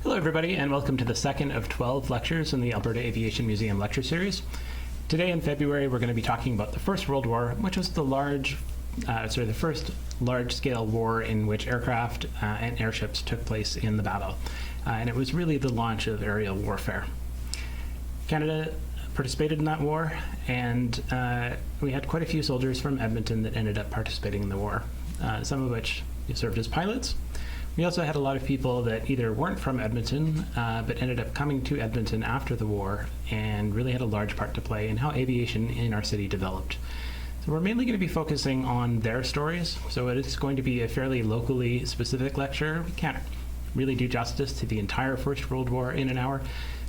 Hello everybody, and welcome to the second of 12 lectures in the Alberta Aviation Museum lecture series. Today in February we're going to be talking about the First World War, which was the first large-scale war in which aircraft and airships took place in the battle. And it was really the launch of aerial warfare. Canada participated in that war, and we had quite a few soldiers from Edmonton that ended up participating in the war, some of which served as pilots. We also had a lot of people that either weren't from Edmonton, but ended up coming to Edmonton after the war and really had a large part to play in how aviation in our city developed. So we're mainly going to be focusing on their stories, so it is going to be a fairly locally specific lecture. We can't really do justice to the entire First World War in an hour,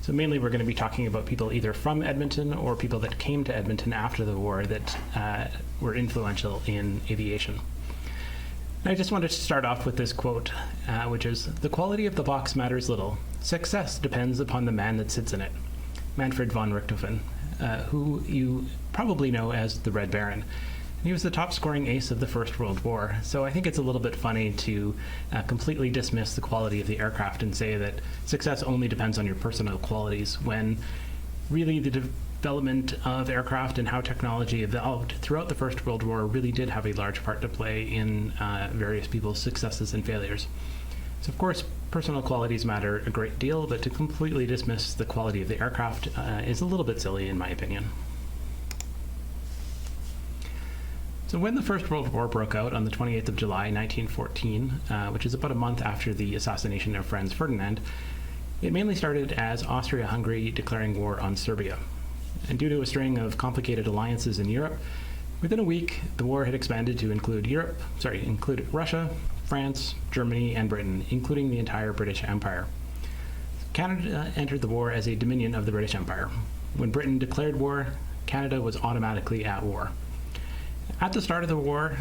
so mainly we're going to be talking about people either from Edmonton or people that came to Edmonton after the war that were influential in aviation. I just wanted to start off with this quote, which is, "The quality of the box matters little. Success depends upon the man that sits in it." Manfred von Richthofen, who you probably know as the Red Baron. He was the top-scoring ace of the First World War, so I think it's a little bit funny to completely dismiss the quality of the aircraft and say that success only depends on your personal qualities, when really the development of aircraft and how technology evolved throughout the First World War really did have a large part to play in various people's successes and failures. So of course, personal qualities matter a great deal, but to completely dismiss the quality of the aircraft is a little bit silly in my opinion. So when the First World War broke out on the 28th of July, 1914, which is about a month after the assassination of Franz Ferdinand, it mainly started as Austria-Hungary declaring war on Serbia. And due to a string of complicated alliances in Europe, within a week, the war had expanded to include Russia, France, Germany, and Britain, including the entire British Empire. Canada entered the war as a dominion of the British Empire. When Britain declared war, Canada was automatically at war. At the start of the war,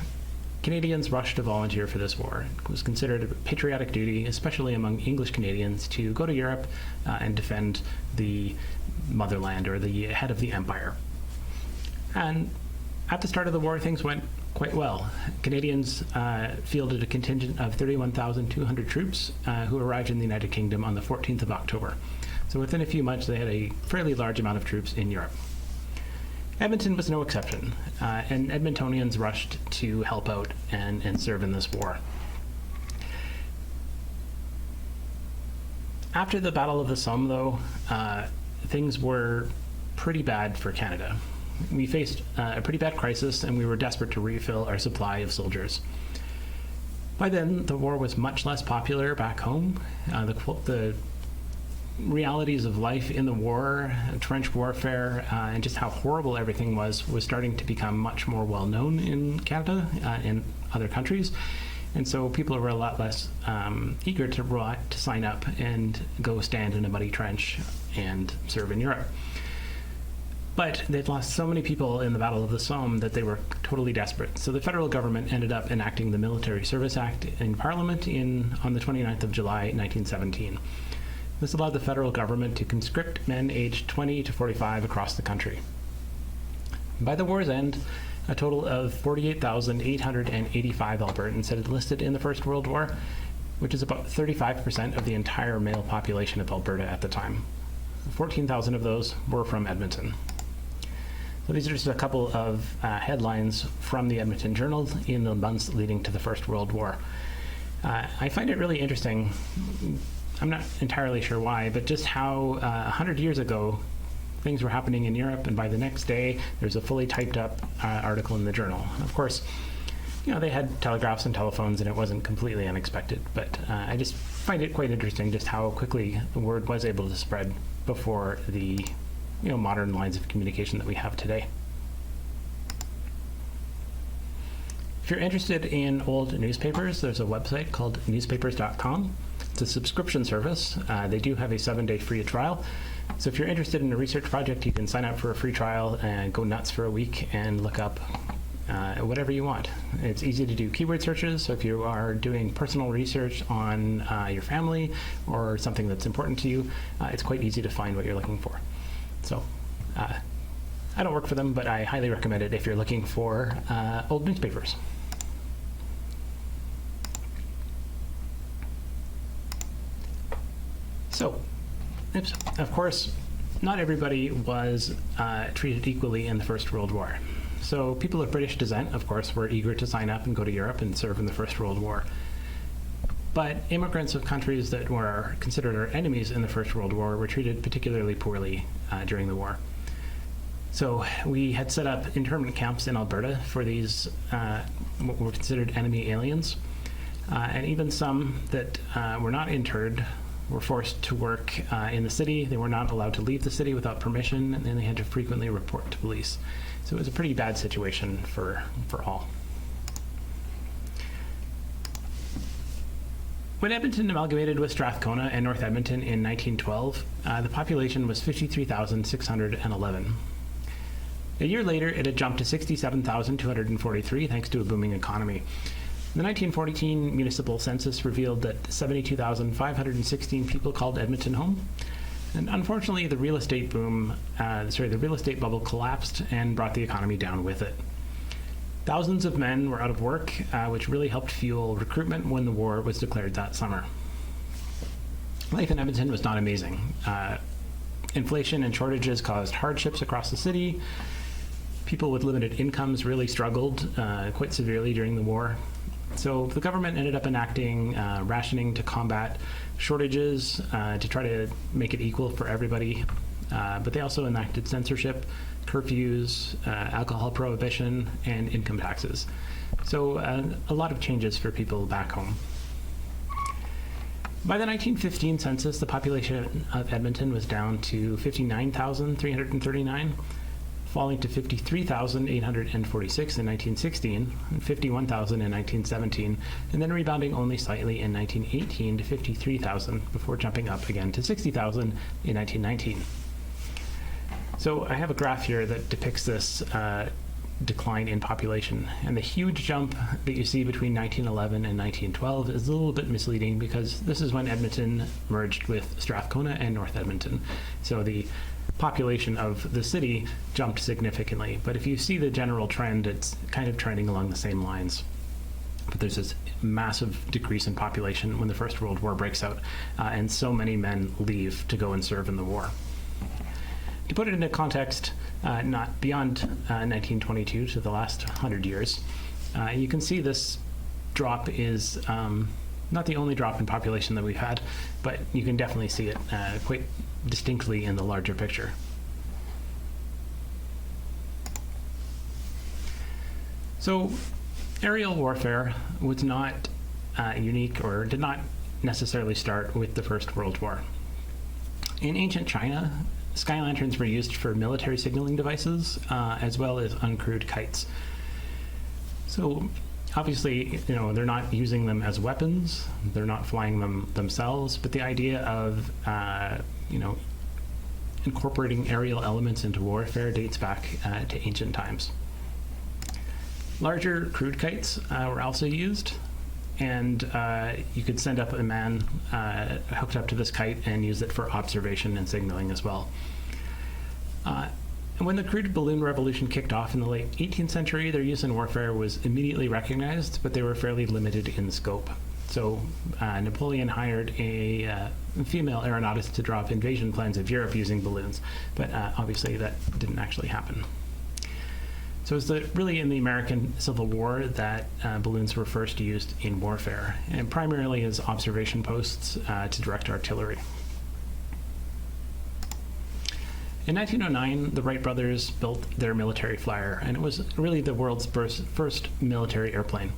Canadians rushed to volunteer for this war. It was considered a patriotic duty, especially among English Canadians, to go to Europe and defend the motherland, or the head of the empire. And at the start of the war, things went quite well. Canadians fielded a contingent of 31,200 troops who arrived in the United Kingdom on the 14th of October. So within a few months, they had a fairly large amount of troops in Europe. Edmonton was no exception, and Edmontonians rushed to help out and serve in this war. After the Battle of the Somme, though, things were pretty bad for Canada. We faced a pretty bad crisis, and we were desperate to refill our supply of soldiers. By then, the war was much less popular back home. The realities of life in the war, trench warfare, and just how horrible everything was starting to become much more well known in Canada and other countries. And so people were a lot less eager to sign up and go stand in a muddy trench and serve in Europe. But they'd lost so many people in the Battle of the Somme that they were totally desperate. So the federal government ended up enacting the Military Service Act in Parliament on the 29th of July, 1917. This allowed the federal government to conscript men aged 20 to 45 across the country. By the war's end, a total of 48,885 Albertans had enlisted in the First World War, which is about 35% of the entire male population of Alberta at the time. 14,000 of those were from Edmonton. So these are just a couple of headlines from the Edmonton Journal in the months leading to the First World War. I find it really interesting. I'm not entirely sure why, but just how 100 years ago things were happening in Europe, and by the next day there's a fully typed up article in the journal. Of course, they had telegraphs and telephones, and it wasn't completely unexpected, but I just find it quite interesting just how quickly the word was able to spread before the modern lines of communication that we have today. If you're interested in old newspapers, there's a website called newspapers.com. It's a subscription service. They do have a 7-day free trial. So if you're interested in a research project, you can sign up for a free trial and go nuts for a week and look up whatever you want. It's easy to do keyword searches, so if you are doing personal research on your family or something that's important to you, it's quite easy to find what you're looking for. So I don't work for them, but I highly recommend it if you're looking for old newspapers. So, of course, not everybody was treated equally in the First World War. So people of British descent, of course, were eager to sign up and go to Europe and serve in the First World War. But immigrants of countries that were considered our enemies in the First World War were treated particularly poorly during the war. So we had set up internment camps in Alberta for these what were considered enemy aliens. And even some that were not interred were forced to work in the city. They were not allowed to leave the city without permission, and then they had to frequently report to police. So it was a pretty bad situation for all. When Edmonton amalgamated with Strathcona and North Edmonton in 1912, the population was 53,611. A year later, it had jumped to 67,243 thanks to a booming economy. The 1914 municipal census revealed that 72,516 people called Edmonton home. And unfortunately, the real estate bubble collapsed and brought the economy down with it. Thousands of men were out of work, which really helped fuel recruitment when the war was declared that summer. Life in Edmonton was not amazing. Inflation and shortages caused hardships across the city. People with limited incomes really struggled quite severely during the war. So the government ended up enacting rationing to combat shortages, to try to make it equal for everybody. But they also enacted censorship, curfews, alcohol prohibition, and income taxes. So a lot of changes for people back home. By the 1915 census, the population of Edmonton was down to 59,339, falling to 53,846 in 1916, and 51,000 in 1917, and then rebounding only slightly in 1918 to 53,000 before jumping up again to 60,000 in 1919. So I have a graph here that depicts this decline in population, and the huge jump that you see between 1911 and 1912 is a little bit misleading because this is when Edmonton merged with Strathcona and North Edmonton. So the population of the city jumped significantly, but if you see the general trend, it's kind of trending along the same lines. But there's this massive decrease in population when the First World War breaks out, and so many men leave to go and serve in the war. To put it into context, not beyond 1922 to the last 100 years, you can see this drop is not the only drop in population that we've had, but you can definitely see it quite distinctly in the larger picture. So aerial warfare was not unique, or did not necessarily start with the First World War. In ancient China, sky lanterns were used for military signaling devices, as well as uncrewed kites. So obviously, they're not using them as weapons, they're not flying them themselves, but the idea of, incorporating aerial elements into warfare dates back to ancient times. Larger crewed kites were also used, and you could send up a man hooked up to this kite and use it for observation and signaling as well. And when the crewed balloon revolution kicked off in the late 18th century, their use in warfare was immediately recognized, but they were fairly limited in scope. So Napoleon hired a female aeronautist to draw up invasion plans of Europe using balloons, but obviously that didn't actually happen. So it was really in the American Civil War that balloons were first used in warfare, and primarily as observation posts to direct artillery. In 1909, the Wright brothers built their military flyer, and it was really the world's first military airplane.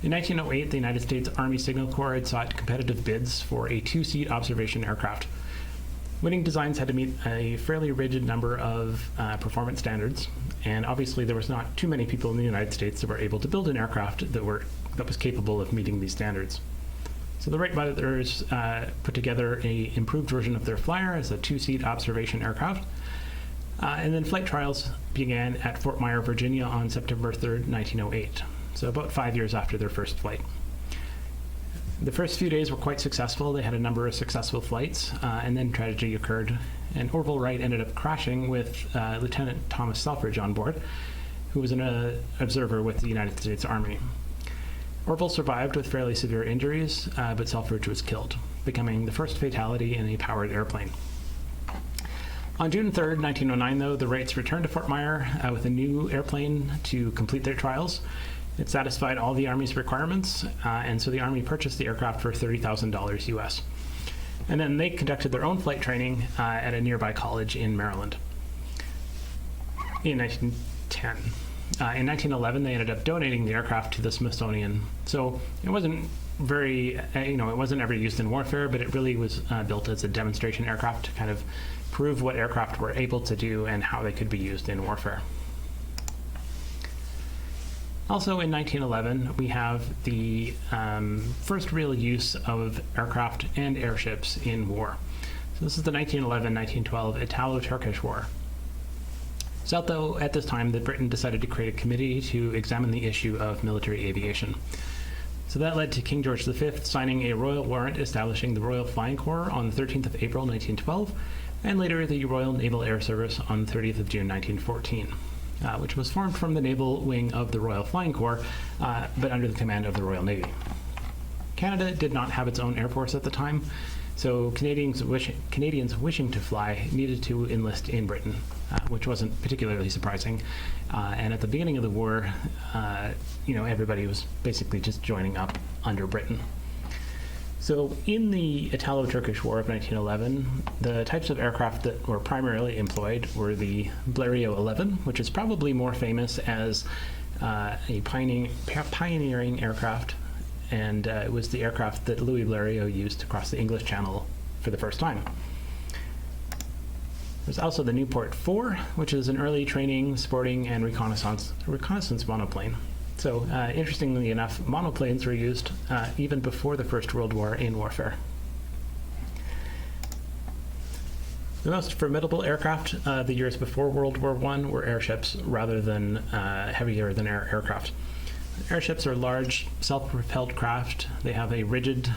In 1908, the United States Army Signal Corps had sought competitive bids for a two-seat observation aircraft. Winning designs had to meet a fairly rigid number of performance standards, and obviously there was not too many people in the United States that were able to build an aircraft that was capable of meeting these standards. So the Wright brothers put together an improved version of their flyer as a two-seat observation aircraft, and then flight trials began at Fort Myer, Virginia on September 3rd, 1908, so about 5 years after their first flight. The first few days were quite successful. They had a number of successful flights, and then tragedy occurred, and Orville Wright ended up crashing with Lieutenant Thomas Selfridge on board, who was an observer with the United States Army. Orville survived with fairly severe injuries, but Selfridge was killed. becoming the first fatality in a powered airplane. On June 3rd, 1909, though, the Wrights returned to Fort Myer with a new airplane to complete their trials. It satisfied all the Army's requirements, and so the Army purchased the aircraft for $30,000 US. And then they conducted their own flight training at a nearby college in Maryland. In 1910. In 1911, they ended up donating the aircraft to the Smithsonian. So it wasn't it wasn't ever used in warfare, but it really was built as a demonstration aircraft to kind of prove what aircraft were able to do and how they could be used in warfare. Also in 1911, we have the first real use of aircraft and airships in war. So this is the 1911-1912 Italo-Turkish War. So though at this time that Britain decided to create a committee to examine the issue of military aviation. So that led to King George V signing a royal warrant establishing the Royal Flying Corps on the 13th of April 1912, and later the Royal Naval Air Service on the 30th of June 1914, which was formed from the naval wing of the Royal Flying Corps, but under the command of the Royal Navy. Canada did not have its own air force at the time, so Canadians wishing to fly needed to enlist in Britain, which wasn't particularly surprising. And at the beginning of the war, everybody was basically just joining up under Britain. So in the Italo-Turkish War of 1911, the types of aircraft that were primarily employed were the Blériot 11, which is probably more famous as a pioneering aircraft, and it was the aircraft that Louis Blériot used to cross the English Channel for the first time. There's also the Nieuport 4, which is an early training, sporting, and reconnaissance monoplane. So, interestingly enough, monoplanes were used even before the First World War in warfare. The most formidable aircraft the years before World War I were airships rather than heavier than air aircraft. Airships are large, self-propelled craft. They have a rigid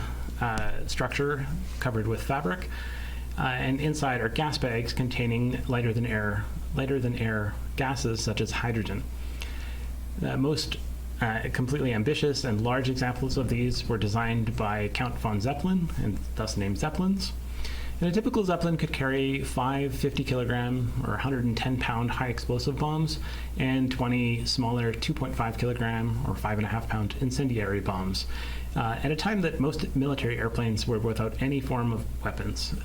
structure covered with fabric, and inside are gas bags containing lighter than air gases such as hydrogen. Most completely ambitious and large examples of these were designed by Count von Zeppelin, and thus named Zeppelins. And a typical Zeppelin could carry 5 50-kilogram or 110-pound high-explosive bombs and 20 smaller 2.5-kilogram or 5.5-pound incendiary bombs, at a time that most military airplanes were without any form of weapons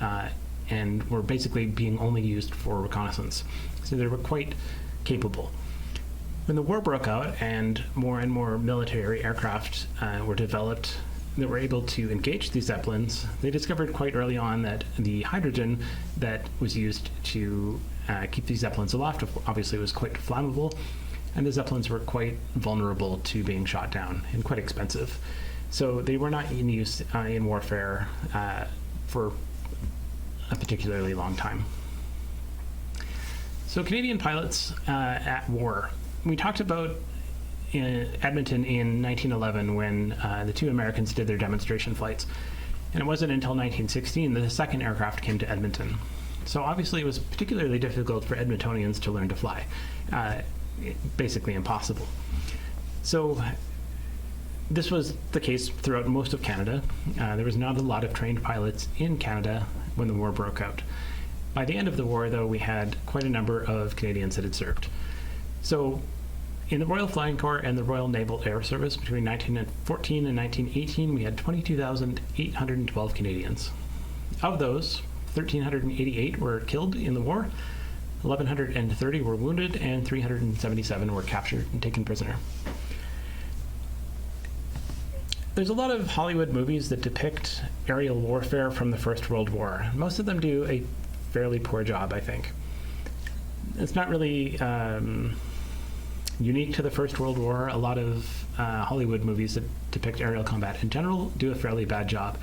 and were basically being only used for reconnaissance. So they were quite capable. When the war broke out and more military aircraft were developed that were able to engage these Zeppelins, they discovered quite early on that the hydrogen that was used to keep these Zeppelins aloft obviously was quite flammable, and the Zeppelins were quite vulnerable to being shot down and quite expensive. So they were not in use in warfare for a particularly long time. So Canadian pilots at war. We talked about in Edmonton in 1911 when the two Americans did their demonstration flights. And it wasn't until 1916 that the second aircraft came to Edmonton. So obviously it was particularly difficult for Edmontonians to learn to fly. Basically impossible. So this was the case throughout most of Canada. There was not a lot of trained pilots in Canada when the war broke out. By the end of the war, though, we had quite a number of Canadians that had served. So in the Royal Flying Corps and the Royal Naval Air Service between 1914 and 1918, we had 22,812 Canadians. Of those, 1,388 were killed in the war, 1,130 were wounded, and 377 were captured and taken prisoner. There's a lot of Hollywood movies that depict aerial warfare from the First World War. Most of them do a fairly poor job, I think. It's not really unique to the First World War. A lot of Hollywood movies that depict aerial combat in general do a fairly bad job.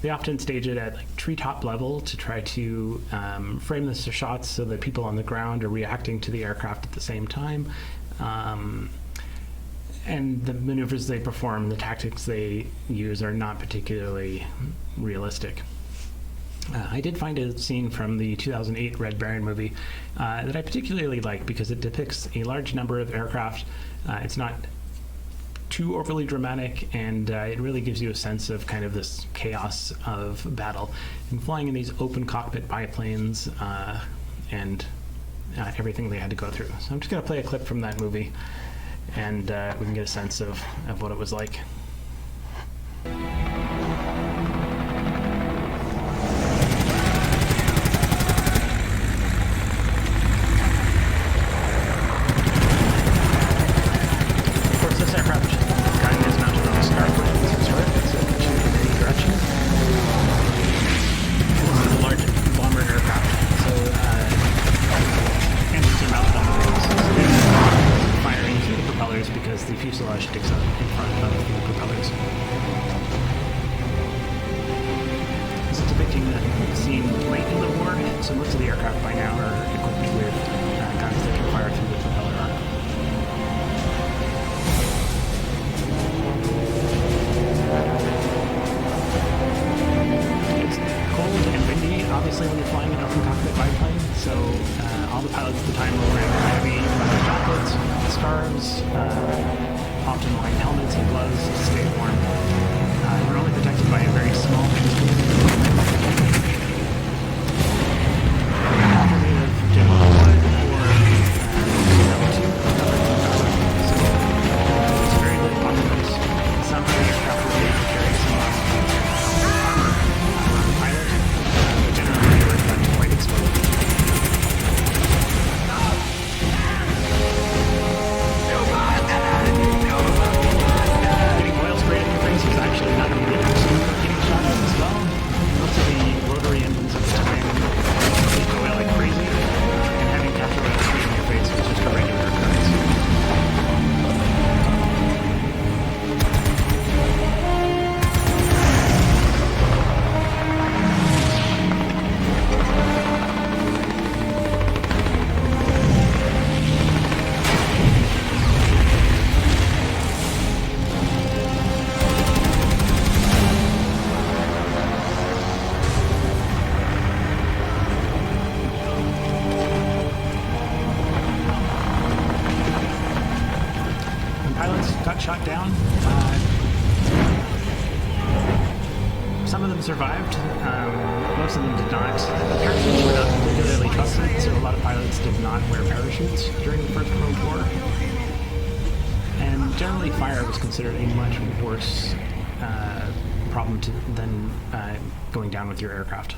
They often stage it at treetop level to try to frame the shots so that people on the ground are reacting to the aircraft at the same time. And the maneuvers they perform, the tactics they use are not particularly realistic. I did find a scene from the 2008 Red Baron movie that I particularly like because it depicts a large number of aircraft. It's not too overly dramatic, and it really gives you a sense of kind of this chaos of battle. And flying in these open cockpit biplanes and everything they had to go through. So I'm just going to play a clip from that movie, and we can get a sense of what it was like. Shot down. Some of them survived. Most of them did not. Parachutes were not particularly trusted, so a lot of pilots did not wear parachutes during the First World War. And generally, fire was considered a much worse problem than going down with your aircraft.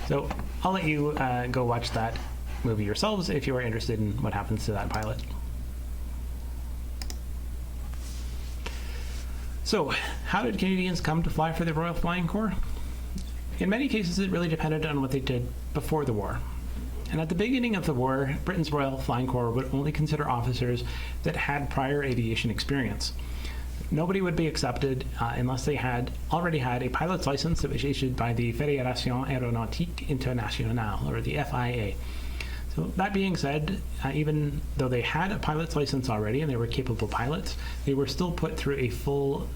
So I'll let you go watch that movie yourselves if you are interested in what happens to that pilot. So, how did Canadians come to fly for the Royal Flying Corps? In many cases, it really depended on what they did before the war. And at the beginning of the war, Britain's Royal Flying Corps would only consider officers that had prior aviation experience. Nobody would be accepted unless they had already had a pilot's license that was issued by the Fédération Aéronautique Internationale, or the FIA. So that being said, even though they had a pilot's license already and they were capable pilots, they were still put through a full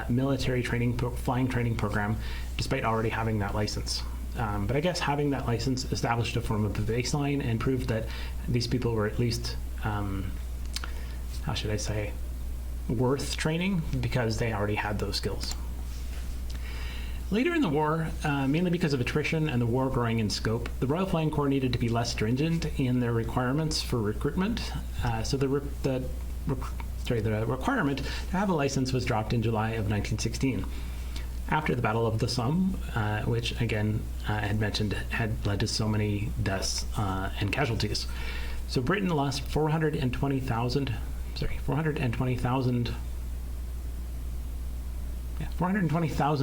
military training, flying training program, despite already having that license. But I guess having that license established a form of a baseline and proved that these people were at least, how should I say, worth training because they already had those skills. Later in the war, mainly because of attrition and the war growing in scope, the Royal Flying Corps needed to be less stringent in their requirements for recruitment. So the requirement to have a license was dropped in July of 1916. After the Battle of the Somme, which again I had mentioned had led to so many deaths and casualties. So Britain lost 420,000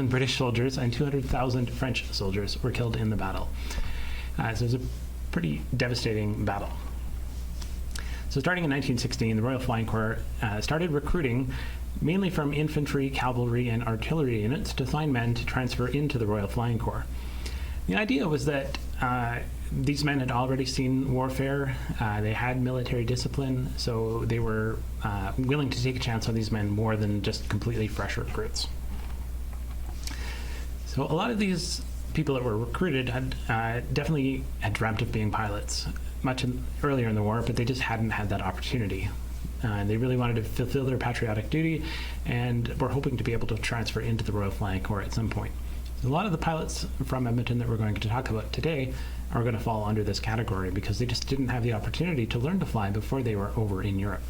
British soldiers and 200,000 French soldiers were killed in the battle. So it was a pretty devastating battle. So starting in 1916, the Royal Flying Corps started recruiting mainly from infantry, cavalry, and artillery units to find men to transfer into the Royal Flying Corps. The idea was that these men had already seen warfare, they had military discipline, so they were willing to take a chance on these men more than just completely fresh recruits. So a lot of these people that were recruited had definitely had dreamt of being pilots much earlier in the war, but they just hadn't had that opportunity. They really wanted to fulfill their patriotic duty and were hoping to be able to transfer into the Royal Flying Corps at some point. A lot of the pilots from Edmonton that we're going to talk about today are going to fall under this category because they just didn't have the opportunity to learn to fly before they were over in Europe.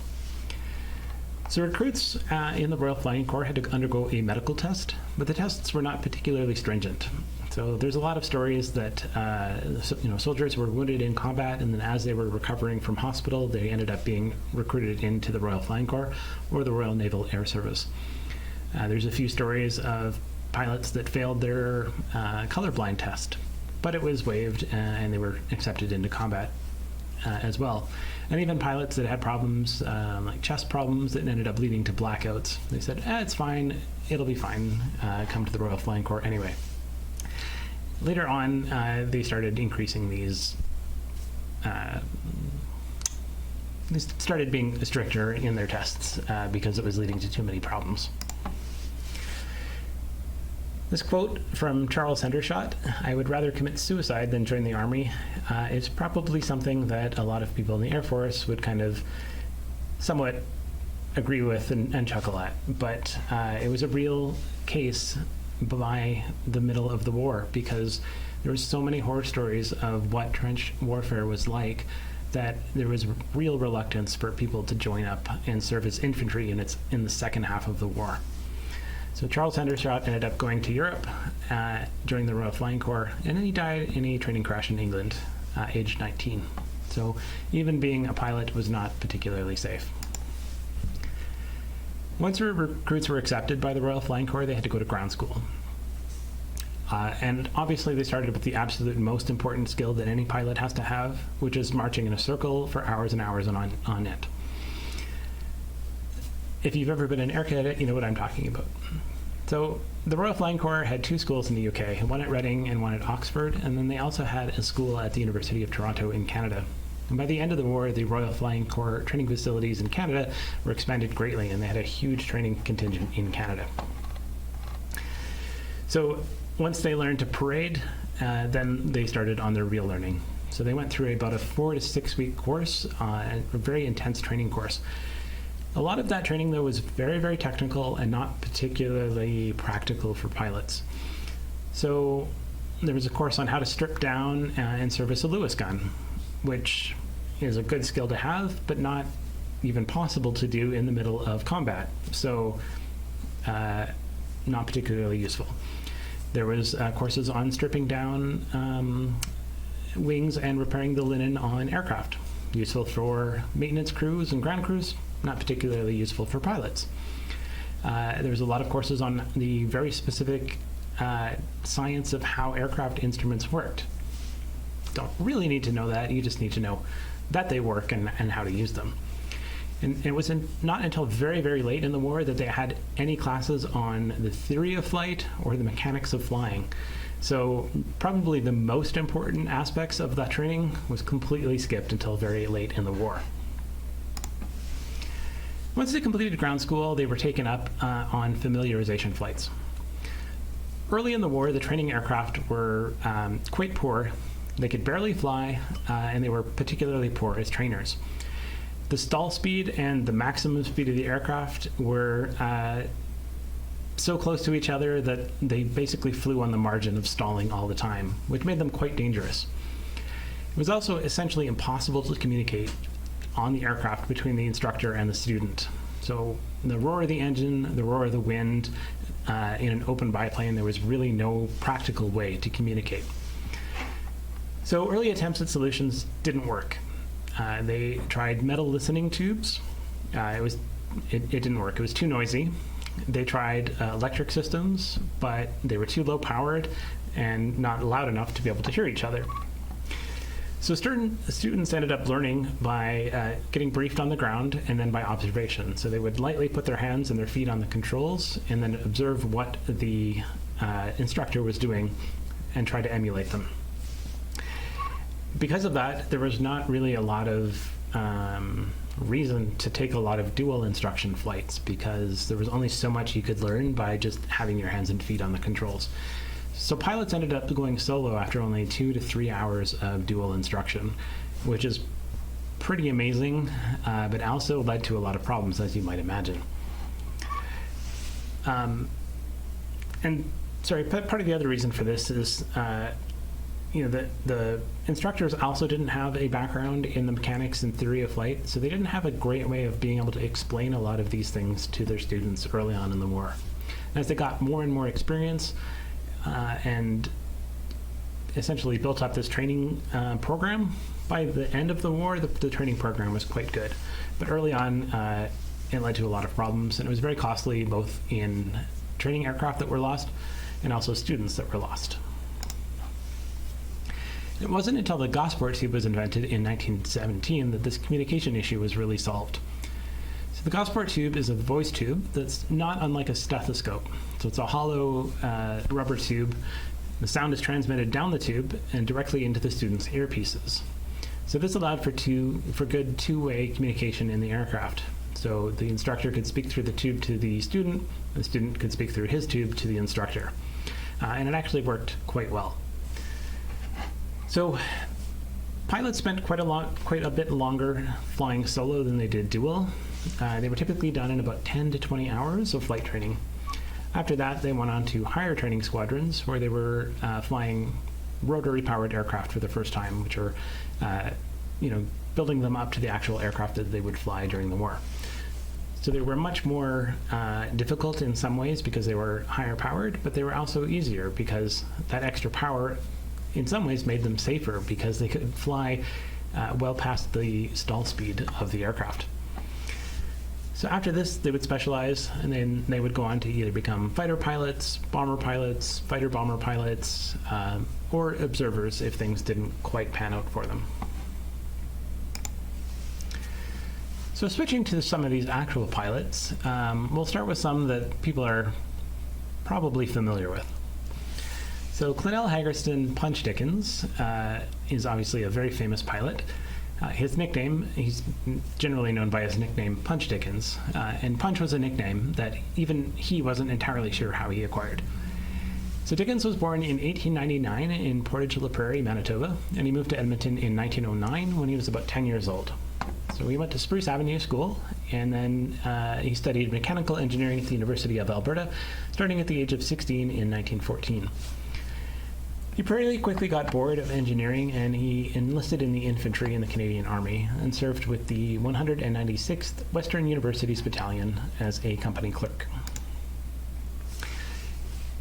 So recruits in the Royal Flying Corps had to undergo a medical test, but the tests were not particularly stringent. So there's a lot of stories that soldiers were wounded in combat, and then as they were recovering from hospital, they ended up being recruited into the Royal Flying Corps or the Royal Naval Air Service. There's a few stories of pilots that failed their colorblind test, but it was waived and they were accepted into combat as well. And even pilots that had problems, like chest problems that ended up leading to blackouts, they said, it's fine, it'll be fine, come to the Royal Flying Corps anyway. Later on, they started increasing these started being stricter in their tests because it was leading to too many problems. This quote from Charles Hendershot, "I would rather commit suicide than join the Army," is probably something that a lot of people in the Air Force would kind of somewhat agree with and chuckle at. But it was a real case by the middle of the war because there was so many horror stories of what trench warfare was like that there was real reluctance for people to join up and serve as infantry units in the second half of the war. So Charles Hendershot ended up going to Europe during the Royal Flying Corps, and then he died in a training crash in England, aged 19. So even being a pilot was not particularly safe. Once recruits were accepted by the Royal Flying Corps, they had to go to ground school. And obviously they started with the absolute most important skill that any pilot has to have, which is marching in a circle for hours and hours on end. If you've ever been an air cadet, you know what I'm talking about. So the Royal Flying Corps had two schools in the UK, one at Reading and one at Oxford, and then they also had a school at the University of Toronto in Canada. And by the end of the war, the Royal Flying Corps training facilities in Canada were expanded greatly, and they had a huge training contingent in Canada. So once they learned to parade, then they started on their real learning. So they went through about a 4 to 6 week course, a very intense training course. A lot of that training, though, was very, very technical and not particularly practical for pilots. So there was a course on how to strip down and service a Lewis gun, which is a good skill to have, but not even possible to do in the middle of combat. So not particularly useful. There was courses on stripping down wings and repairing the linen on aircraft, useful for maintenance crews and ground crews, not particularly useful for pilots. There was a lot of courses on the very specific science of how aircraft instruments worked. Don't really need to know that, you just need to know that they work and how to use them. And it was not until very, very late in the war that they had any classes on the theory of flight or the mechanics of flying. So probably the most important aspects of that training was completely skipped until very late in the war. Once they completed ground school, they were taken up on familiarization flights. Early in the war, the training aircraft were quite poor. They could barely fly, and they were particularly poor as trainers. The stall speed and the maximum speed of the aircraft were so close to each other that they basically flew on the margin of stalling all the time, which made them quite dangerous. It was also essentially impossible to communicate on the aircraft between the instructor and the student. So the roar of the engine, the roar of the wind, in an open biplane, there was really no practical way to communicate. So early attempts at solutions didn't work. They tried metal listening tubes. It didn't work. It was too noisy. They tried electric systems, but they were too low powered and not loud enough to be able to hear each other. So students ended up learning by getting briefed on the ground and then by observation. So they would lightly put their hands and their feet on the controls and then observe what the instructor was doing and try to emulate them. Because of that, there was not really a lot of reason to take a lot of dual instruction flights because there was only so much you could learn by just having your hands and feet on the controls. So pilots ended up going solo after only 2 to 3 hours of dual instruction, which is pretty amazing, but also led to a lot of problems, as you might imagine. And sorry, part of the other reason for this is, the instructors also didn't have a background in the mechanics and theory of flight, so they didn't have a great way of being able to explain a lot of these things to their students early on in the war. As they got more and more experience and essentially built up this training program, by the end of the war, the training program was quite good. But early on, it led to a lot of problems, and it was very costly, both in training aircraft that were lost and also students that were lost. It wasn't until the Gosport tube was invented in 1917 that this communication issue was really solved. So the Gosport tube is a voice tube that's not unlike a stethoscope. So it's a hollow rubber tube. The sound is transmitted down the tube and directly into the student's earpieces. So this allowed for good two-way communication in the aircraft. So the instructor could speak through the tube to the student could speak through his tube to the instructor. And it actually worked quite well. So pilots spent quite a bit longer flying solo than they did dual. They were typically done in about 10 to 20 hours of flight training. After that, they went on to higher training squadrons, where they were flying rotary-powered aircraft for the first time, which were, building them up to the actual aircraft that they would fly during the war. So they were much more difficult in some ways because they were higher powered, but they were also easier because that extra power in some ways made them safer because they could fly well past the stall speed of the aircraft. So after this, they would specialize, and then they would go on to either become fighter pilots, fighter-bomber pilots, or observers if things didn't quite pan out for them. So switching to some of these actual pilots, we'll start with some that people are probably familiar with. So Clydell Haggerston Punch Dickins is obviously a very famous pilot. His nickname, he's generally known by his nickname Punch Dickins, and Punch was a nickname that even he wasn't entirely sure how he acquired. So Dickens was born in 1899 in Portage-la-Prairie, Manitoba, and he moved to Edmonton in 1909 when he was about 10 years old. So he went to Spruce Avenue School, and then he studied mechanical engineering at the University of Alberta, starting at the age of 16 in 1914. He pretty quickly got bored of engineering, and he enlisted in the infantry in the Canadian Army and served with the 196th Western Universities Battalion as a company clerk.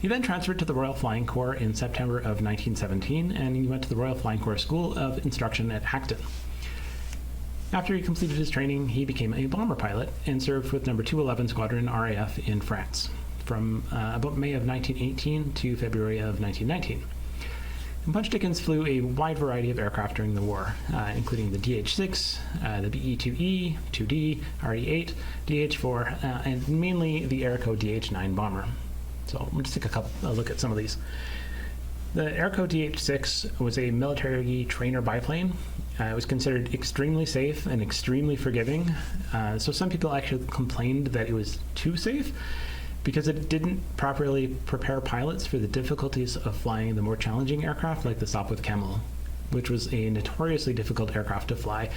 He then transferred to the Royal Flying Corps in September of 1917, and he went to the Royal Flying Corps School of Instruction at Acton. After he completed his training, he became a bomber pilot and served with No. 211 Squadron RAF in France from about May of 1918 to February of 1919. And Punch Dickins flew a wide variety of aircraft during the war, including the DH-6, the BE-2E, 2D, RE-8, DH-4, and mainly the Airco DH-9 bomber. So we'll just take a look at some of these. The Airco DH-6 was a military trainer biplane. It was considered extremely safe and extremely forgiving. So some people actually complained that it was too safe because it didn't properly prepare pilots for the difficulties of flying the more challenging aircraft like the Sopwith Camel, which was a notoriously difficult aircraft to fly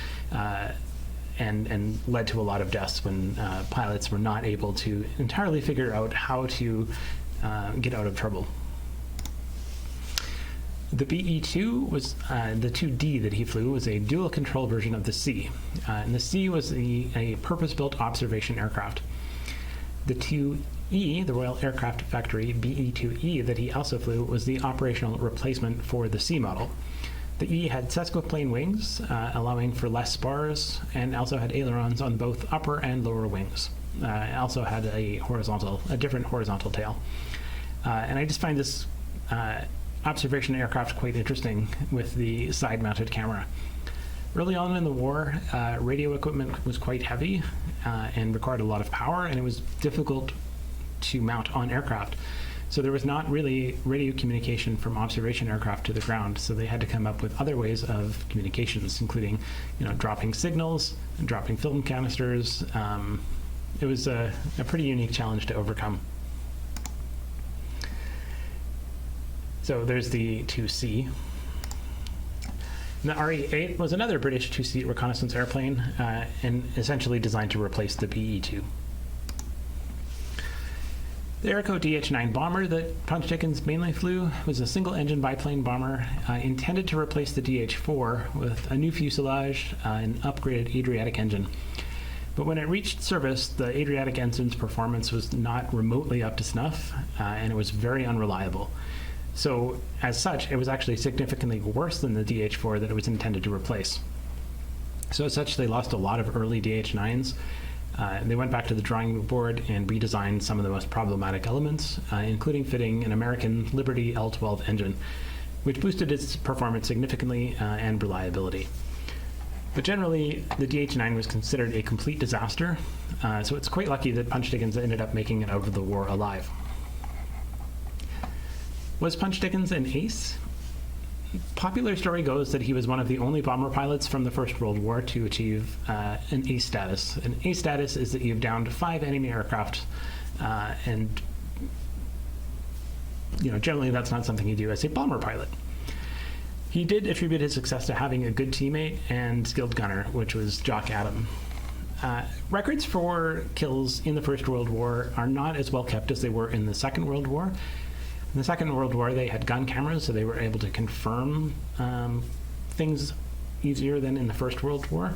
and led to a lot of deaths when pilots were not able to entirely figure out how to get out of trouble. The BE-2 was the 2D that he flew was a dual control version of the C, and the C was a purpose-built observation aircraft. The 2E, the Royal Aircraft Factory BE-2E that he also flew, was the operational replacement for the C model. The E had sesquiplane wings, allowing for less spars, and also had ailerons on both upper and lower wings. It also had a different horizontal tail. And I just find this observation aircraft quite interesting with the side-mounted camera. Early on in the war, radio equipment was quite heavy and required a lot of power, and it was difficult to mount on aircraft. So there was not really radio communication from observation aircraft to the ground, so they had to come up with other ways of communications, including, dropping signals and dropping film canisters. It was a pretty unique challenge to overcome. So there's the 2C. And the RE-8 was another British two-seat reconnaissance airplane and essentially designed to replace the BE-2. The Airco DH-9 bomber that Punch Dickins mainly flew was a single-engine biplane bomber intended to replace the DH-4 with a new fuselage and upgraded Adriatic engine. But when it reached service, the Adriatic engine's performance was not remotely up to snuff, and it was very unreliable. So, as such, it was actually significantly worse than the DH-4 that it was intended to replace. So, as such, they lost a lot of early DH-9s. They went back to the drawing board and redesigned some of the most problematic elements, including fitting an American Liberty L-12 engine, which boosted its performance significantly and reliability. But generally, the DH-9 was considered a complete disaster, so it's quite lucky that Punch Dickins ended up making it out of the war alive. Was Punch Dickins an ace? Popular story goes that he was one of the only bomber pilots from the First World War to achieve an ace status. An ace status is that you've downed 5 enemy aircraft, and generally that's not something you do as a bomber pilot. He did attribute his success to having a good teammate and skilled gunner, which was Jock Adam. Records for kills in the First World War are not as well kept as they were in the Second World War. In the Second World War, they had gun cameras, so they were able to confirm things easier than in the First World War.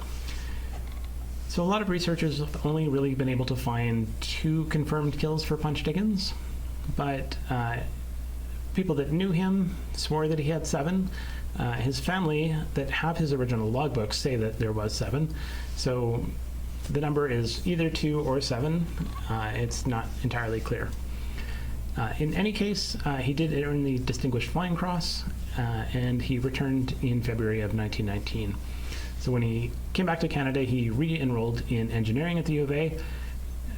So a lot of researchers have only really been able to find 2 confirmed kills for Punch Dickins, but people that knew him swore that he had 7. His family that have his original logbooks say that there was 7. So the number is either 2 or 7. It's not entirely clear. In any case, he did earn the Distinguished Flying Cross, and he returned in February of 1919. So when he came back to Canada, he re-enrolled in engineering at the U of A,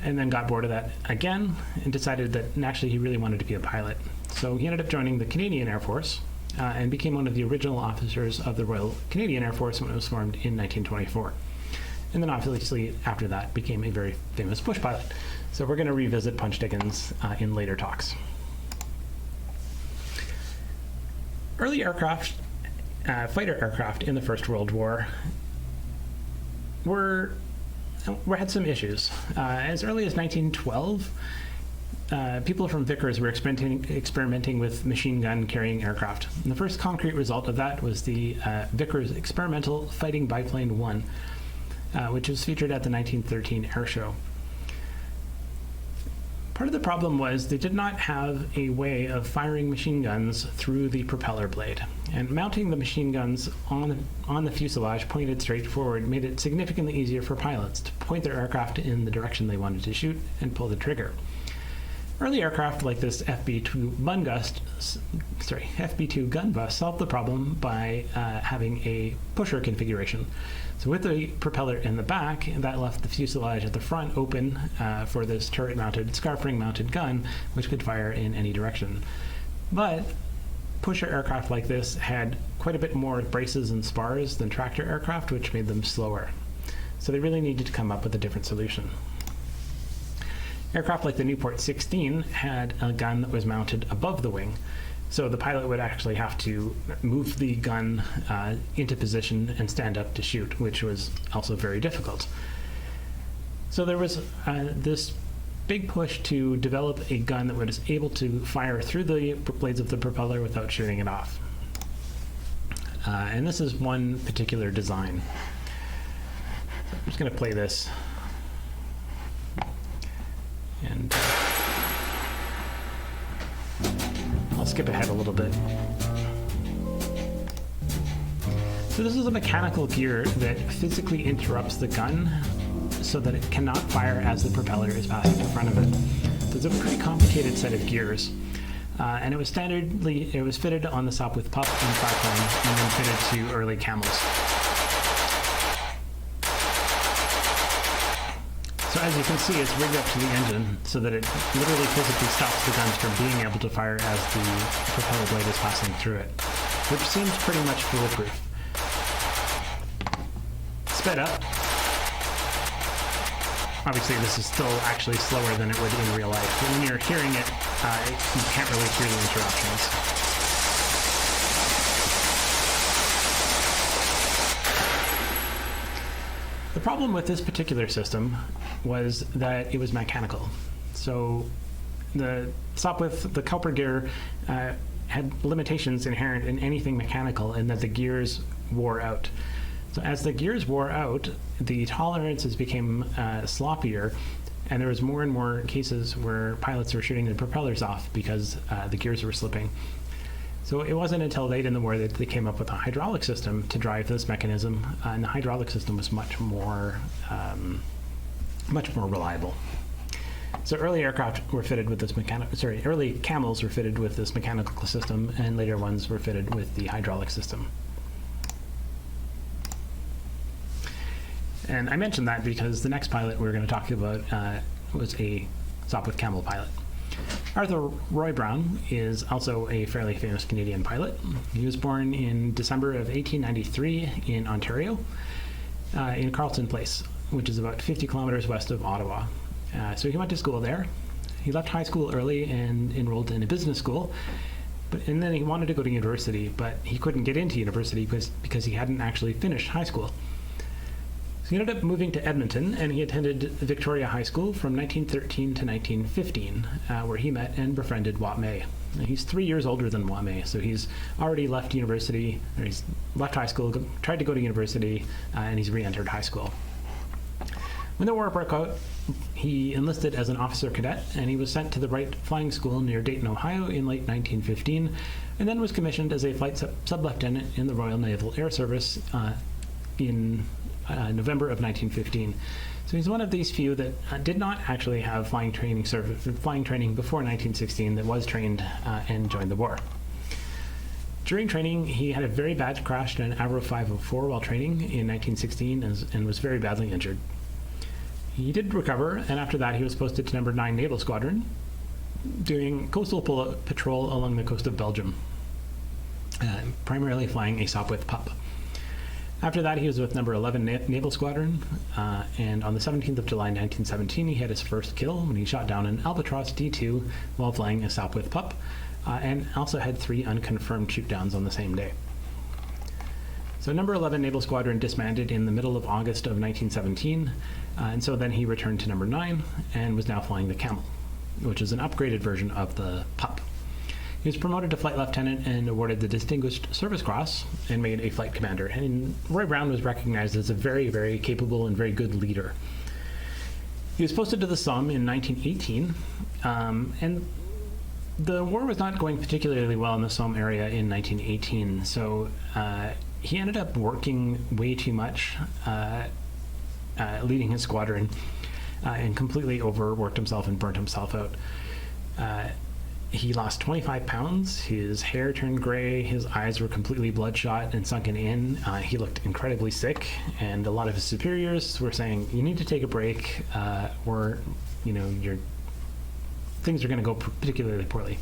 and then got bored of that again, and decided that actually he really wanted to be a pilot. So he ended up joining the Canadian Air Force, and became one of the original officers of the Royal Canadian Air Force when it was formed in 1924. And then obviously after that became a very famous bush pilot. So we're going to revisit Punch Dickins in later talks. Early aircraft, fighter aircraft in the First World War had some issues. As early as 1912, people from Vickers were experimenting with machine gun carrying aircraft. And the first concrete result of that was the Vickers Experimental Fighting Biplane 1, which was featured at the 1913 air show. Part of the problem was they did not have a way of firing machine guns through the propeller blade. And mounting the machine guns on the fuselage pointed straight forward made it significantly easier for pilots to point their aircraft in the direction they wanted to shoot and pull the trigger. Early aircraft like this FB-2 gun bus solved the problem by having a pusher configuration. So with the propeller in the back, that left the fuselage at the front open for this turret-mounted, scarf ring-mounted gun, which could fire in any direction. But pusher aircraft like this had quite a bit more braces and spars than tractor aircraft, which made them slower. So they really needed to come up with a different solution. Aircraft like the Newport 16 had a gun that was mounted above the wing. So the pilot would actually have to move the gun into position and stand up to shoot, which was also very difficult. So there was this big push to develop a gun that was able to fire through the blades of the propeller without shooting it off. And this is one particular design. So I'm just going to play this. And I'll skip ahead a little bit. So this is a mechanical gear that physically interrupts the gun so that it cannot fire as the propeller is passing in front of it. So it's a pretty complicated set of gears. And it was fitted on the Sopwith Pup and Fireplane, and then fitted to early Camels. So as you can see, it's rigged up to the engine so that it literally physically stops the guns from being able to fire as the propeller blade is passing through it, which seems pretty much foolproof. Sped up. Obviously, this is still actually slower than it would in real life, but when you're hearing it, you can't really hear the interruptions. problem with this particular system was that it was mechanical. So the Sopwith, the copper gear, had limitations inherent in anything mechanical in that the gears wore out. So as the gears wore out, the tolerances became sloppier, and there was more and more cases where pilots were shooting the propellers off because the gears were slipping. So it wasn't until late in the war that they came up with a hydraulic system to drive this mechanism, and the hydraulic system was much more reliable. So early aircraft were fitted with this early Camels were fitted with this mechanical system, and later ones were fitted with the hydraulic system. And I mentioned that because the next pilot we're going to talk about was a Sopwith Camel pilot. Arthur Roy Brown is also a fairly famous Canadian pilot. He was born in December of 1893 in Ontario, in Carleton Place, which is about 50 kilometers west of Ottawa. So he went to school there. He left high school early and enrolled in a business school, and then he wanted to go to university, but he couldn't get into university because he hadn't actually finished high school. So he ended up moving to Edmonton, and he attended Victoria High School from 1913 to 1915, where he met and befriended Wop May. He's 3 years older than Wop May, so he's already left university, or he's left high school, tried to go to university, and he's re-entered high school. When the war broke out, he enlisted as an officer cadet, and he was sent to the Wright Flying School near Dayton, Ohio in late 1915, and then was commissioned as a flight sub-lieutenant in the Royal Naval Air Service in November of 1915. So he's one of these few that did not actually have flying training before 1916 that was trained and joined the war. During training, he had a very bad crash in an Avro 504 while training in 1916 and was very badly injured. He did recover, and after that he was posted to number 9 Naval Squadron, doing coastal patrol along the coast of Belgium, primarily flying a Sopwith Pup. After that, he was with number 11 Naval Squadron, and on the 17th of July 1917, he had his first kill when he shot down an Albatross D2 while flying a Sopwith Pup, and also had 3 unconfirmed shoot-downs on the same day. So number 11 Naval Squadron disbanded in the middle of August of 1917, and so then he returned to number 9 and was now flying the Camel, which is an upgraded version of the Pup. He was promoted to flight lieutenant and awarded the Distinguished Service Cross and made a flight commander. And Roy Brown was recognized as a very, very capable and very good leader. He was posted to the Somme in 1918, and the war was not going particularly well in the Somme area in 1918, so he ended up working way too much, leading his squadron, and completely overworked himself and burnt himself out. He lost 25 pounds, his hair turned gray, his eyes were completely bloodshot and sunken in. He looked incredibly sick, and a lot of his superiors were saying, you need to take a break, or your things are going to go particularly poorly.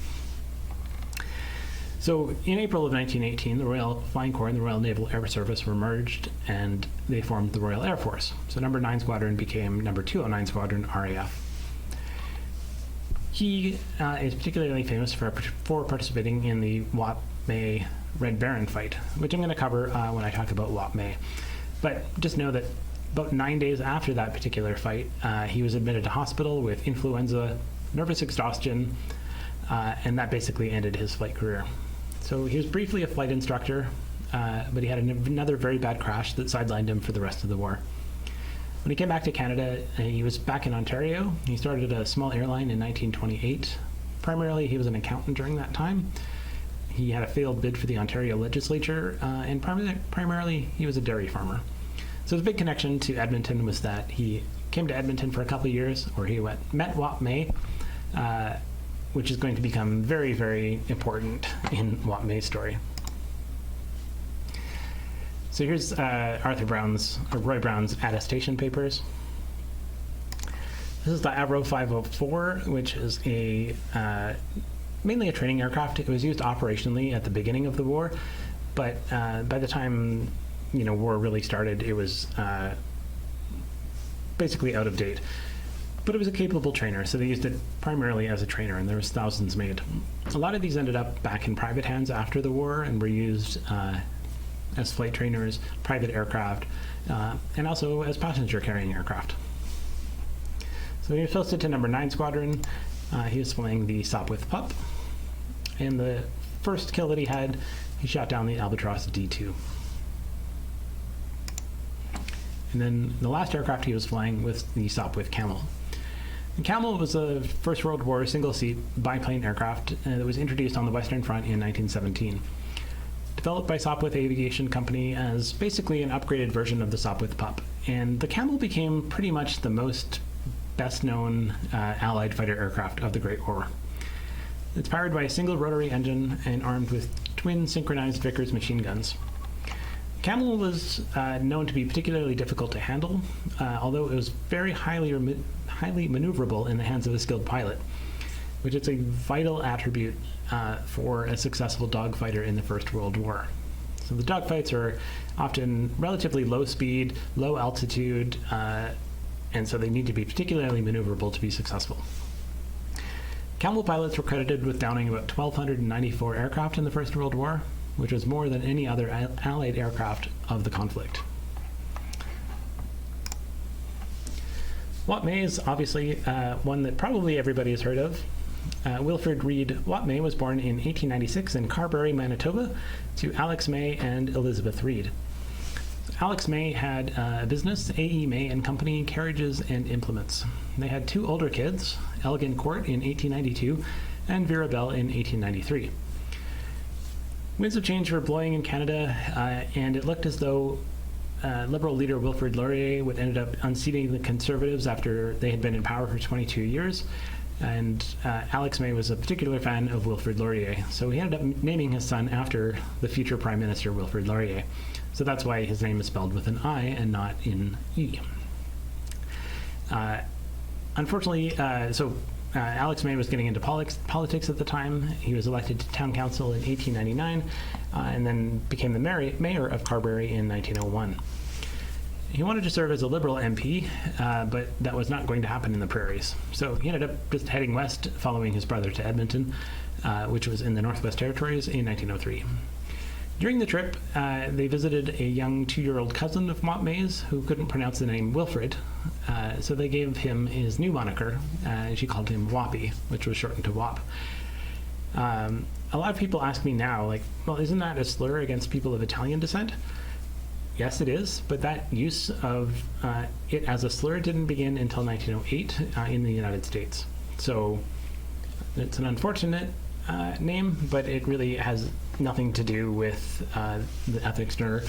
So in April of 1918, the Royal Flying Corps and the Royal Naval Air Service were merged, and they formed the Royal Air Force. So number 9 Squadron became number 209 Squadron RAF. He is particularly famous for participating in the Wop May Red Baron fight, which I'm going to cover when I talk about Wop May. But just know that about 9 days after that particular fight, he was admitted to hospital with influenza, nervous exhaustion, and that basically ended his flight career. So he was briefly a flight instructor, but he had another very bad crash that sidelined him for the rest of the war. When he came back to Canada, he was back in Ontario. He started a small airline in 1928. Primarily, he was an accountant during that time. He had a failed bid for the Ontario legislature, and primarily, he was a dairy farmer. So his big connection to Edmonton was that he came to Edmonton for a couple of years, where he met Wop May, which is going to become very, very important in Wop May's story. So here's Roy Brown's attestation papers. This is the Avro 504, which is mainly a training aircraft. It was used operationally at the beginning of the war, but by the time war really started, it was basically out of date. But it was a capable trainer, so they used it primarily as a trainer, and there was thousands made. A lot of these ended up back in private hands after the war and were used as flight trainers, private aircraft, and also as passenger-carrying aircraft. So he was posted to number 9 Squadron. He was flying the Sopwith Pup. And the first kill that he had, he shot down the Albatross D2. And then the last aircraft he was flying was the Sopwith Camel. And Camel was a First World War single-seat biplane aircraft that was introduced on the Western Front in 1917. Developed by Sopwith Aviation Company as basically an upgraded version of the Sopwith Pup. And the Camel became pretty much the most best-known Allied fighter aircraft of the Great War. It's powered by a single rotary engine and armed with twin synchronized Vickers machine guns. Camel was known to be particularly difficult to handle, although it was very highly maneuverable in the hands of a skilled pilot, which is a vital attribute for a successful dogfighter in the First World War. So the dogfights are often relatively low speed, low altitude, and so they need to be particularly maneuverable to be successful. Camel pilots were credited with downing about 1,294 aircraft in the First World War, which was more than any other Allied aircraft of the conflict. Wop May is obviously one that probably everybody has heard of. Wilfrid Reed Wop May was born in 1896 in Carberry, Manitoba, to Alex May and Elizabeth Reed. Alex May had a business, A.E. May and Company, Carriages and Implements. They had 2 older kids, Elgin Court in 1892 and Vera Bell in 1893. Winds of change were blowing in Canada, and it looked as though Liberal leader Wilfrid Laurier would end up unseating the Conservatives after they had been in power for 22 years. And Alex May was a particular fan of Wilfrid Laurier, so he ended up naming his son after the future Prime Minister Wilfrid Laurier. So that's why his name is spelled with an I and not in E. Unfortunately, Alex May was getting into politics at the time. He was elected to town council in 1899 and then became the mayor of Carberry in 1901. He wanted to serve as a Liberal MP, but that was not going to happen in the prairies. So he ended up just heading west, following his brother to Edmonton, which was in the Northwest Territories, in 1903. During the trip, they visited a young 2-year-old cousin of Wop May's who couldn't pronounce the name Wilfrid, so they gave him his new moniker, and she called him Woppy, which was shortened to Wop. A lot of people ask me now, like, well, isn't that a slur against people of Italian descent? Yes, it is, but that use of it as a slur didn't begin until 1908 in the United States. So it's an unfortunate name, but it really has nothing to do with the ethnic slur.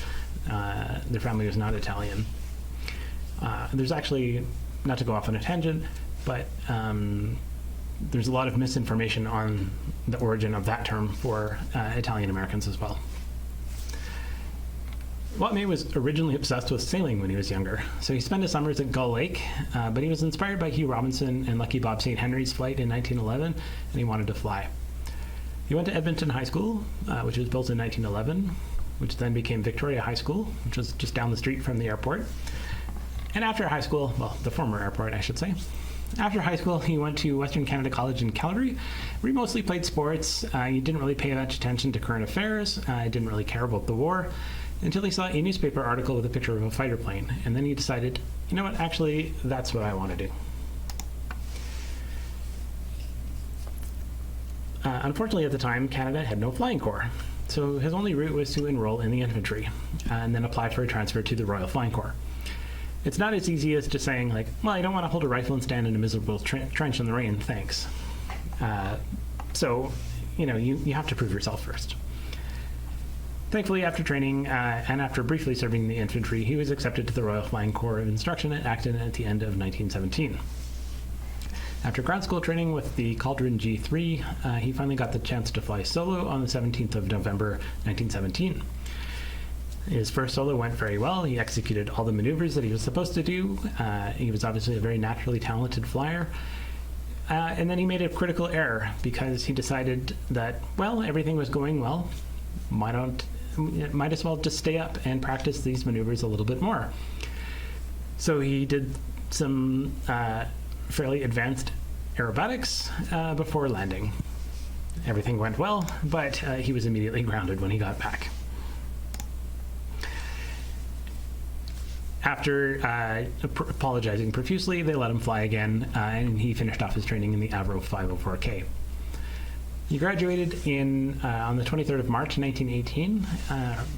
Their family was not Italian. There's actually, not to go off on a tangent, but there's a lot of misinformation on the origin of that term for Italian Americans as well. Wop May was originally obsessed with sailing when he was younger, so he spent his summers at Gull Lake, but he was inspired by Hugh Robinson and Lucky Bob St. Henry's flight in 1911, and he wanted to fly. He went to Edmonton High School, which was built in 1911, which then became Victoria High School, which was just down the street from the airport. And after high school, well, the former airport, I should say. After high school, he went to Western Canada College in Calgary, where he mostly played sports. He didn't really pay much attention to current affairs. Didn't really care about the war, until he saw a newspaper article with a picture of a fighter plane. And then he decided, you know what, actually, that's what I want to do. Unfortunately, at the time, Canada had no flying corps, so his only route was to enroll in the infantry and then apply for a transfer to the Royal Flying Corps. It's not as easy as just saying, like, well, I don't want to hold a rifle and stand in a miserable trench in the rain, thanks. So, you know, you have to prove yourself first. Thankfully, after training and after briefly serving the infantry, he was accepted to the Royal Flying Corps of Instruction at Acton at the end of 1917. After ground school training with the Cauldron G3, he finally got the chance to fly solo on the 17th of November, 1917. His first solo went very well. He executed all the maneuvers that he was supposed to do. He was obviously a very naturally talented flyer. And then he made a critical error because he decided that, well, everything was going well. Might as well just stay up and practice these maneuvers a little bit more. So he did some fairly advanced aerobatics before landing. Everything went well, but he was immediately grounded when he got back. After apologizing profusely, they let him fly again, and he finished off his training in the Avro 504K. He graduated on the 23rd of March, 1918,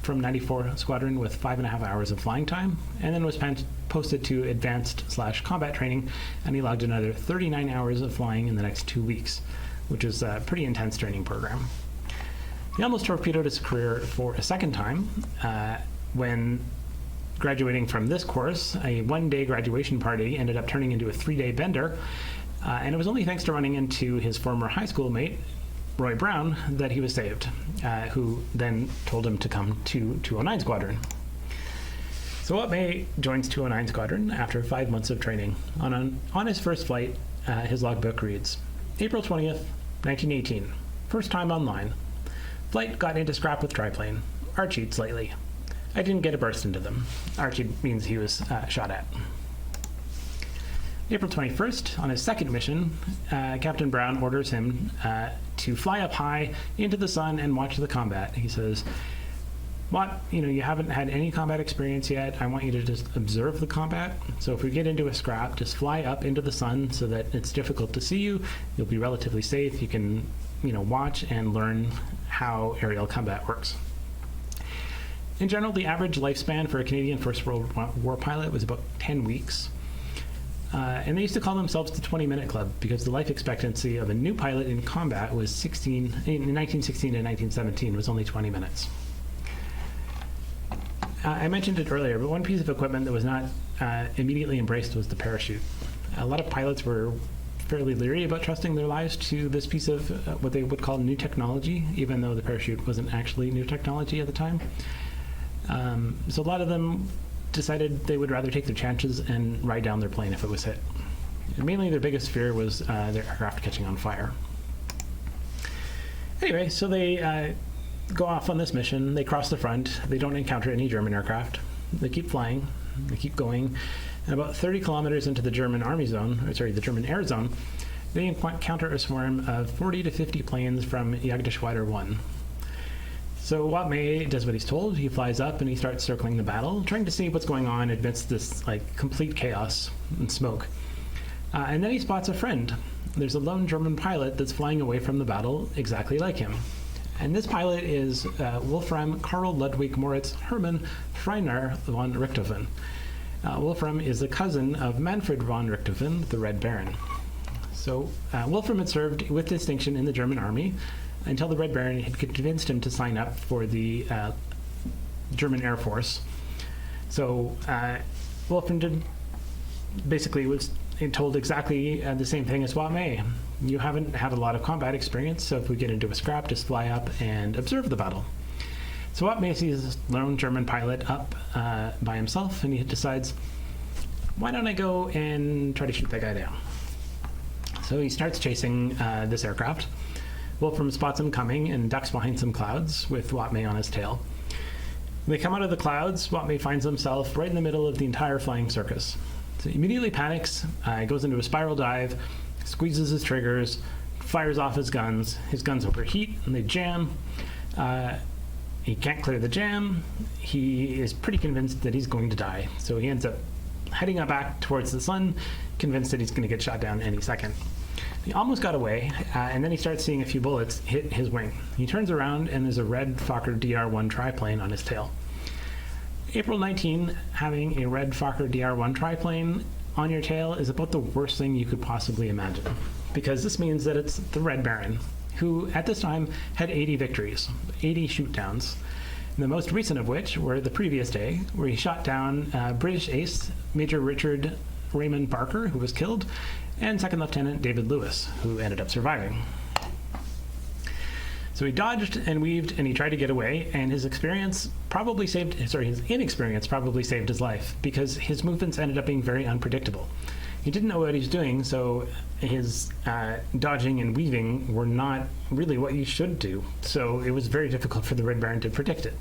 from 94 Squadron with 5.5 hours of flying time, and then was posted to advanced/combat training, and he logged another 39 hours of flying in the next 2 weeks, which was a pretty intense training program. He almost torpedoed his career for a second time when graduating from this course. A one-day graduation party ended up turning into a 3-day bender, and it was only thanks to running into his former high school mate, Roy Brown, that he was saved, who then told him to come to 209 Squadron. So Wop May joins 209 Squadron after 5 months of training. On his first flight, his logbook reads, April 20th, 1918, first time online. Flight got into scrap with triplane. Archied slightly. I didn't get a burst into them. Archied means he was shot at. April 21st, on his second mission, Captain Brown orders him to fly up high into the sun and watch the combat. He says, "What? You haven't had any combat experience yet. I want you to just observe the combat. So if we get into a scrap, just fly up into the sun so that it's difficult to see you. You'll be relatively safe. You can, watch and learn how aerial combat works." In general, the average lifespan for a Canadian First World War pilot was about 10 weeks. And they used to call themselves the 20-minute club because the life expectancy of a new pilot in combat was in 1916 and 1917 was only 20 minutes. I mentioned it earlier, but one piece of equipment that was not immediately embraced was the parachute. A lot of pilots were fairly leery about trusting their lives to this piece of what they would call new technology, even though the parachute wasn't actually new technology at the time. So a lot of them decided they would rather take their chances and ride down their plane if it was hit. And mainly their biggest fear was their aircraft catching on fire. Anyway, so they go off on this mission. They cross the front. They don't encounter any German aircraft. They keep flying. They keep going. And about 30 kilometers into the German the German air zone, they encounter a swarm of 40 to 50 planes from Jagdgeschwader 1. So Wop May does what he's told. He flies up and he starts circling the battle, trying to see what's going on amidst this complete chaos and smoke. And then he spots a friend. There's a lone German pilot that's flying away from the battle exactly like him. And this pilot is Wolfram Karl Ludwig Moritz Hermann Freiner von Richthofen. Wolfram is the cousin of Manfred von Richthofen, the Red Baron. So Wolfram had served with distinction in the German army until the Red Baron had convinced him to sign up for the German Air Force. So Wolfram basically was told exactly the same thing as Wop May. You haven't had a lot of combat experience, so if we get into a scrap, just fly up and observe the battle. So Wop May sees this lone German pilot up by himself, and he decides, why don't I go and try to shoot that guy down? So he starts chasing this aircraft. Wolfram spots him coming and ducks behind some clouds with Wop May on his tail. When they come out of the clouds, Wop May finds himself right in the middle of the entire flying circus. So he immediately panics, goes into a spiral dive, squeezes his triggers, fires off his guns. His guns overheat and they jam. He can't clear the jam. He is pretty convinced that he's going to die. So he ends up heading back towards the sun, convinced that he's going to get shot down any second. He almost got away, and then he starts seeing a few bullets hit his wing. He turns around, and there's a red Fokker DR-1 triplane on his tail. April 19, having a red Fokker DR-1 triplane on your tail is about the worst thing you could possibly imagine, because this means that it's the Red Baron, who at this time had 80 victories, 80 shoot-downs, the most recent of which were the previous day, where he shot down British ace Major Richard Raymond Barker, who was killed, and Second Lieutenant David Lewis, who ended up surviving. So he dodged and weaved and he tried to get away, and his inexperience probably saved his life, because his movements ended up being very unpredictable. He didn't know what he was doing, so his dodging and weaving were not really what you should do. So it was very difficult for the Red Baron to predict it.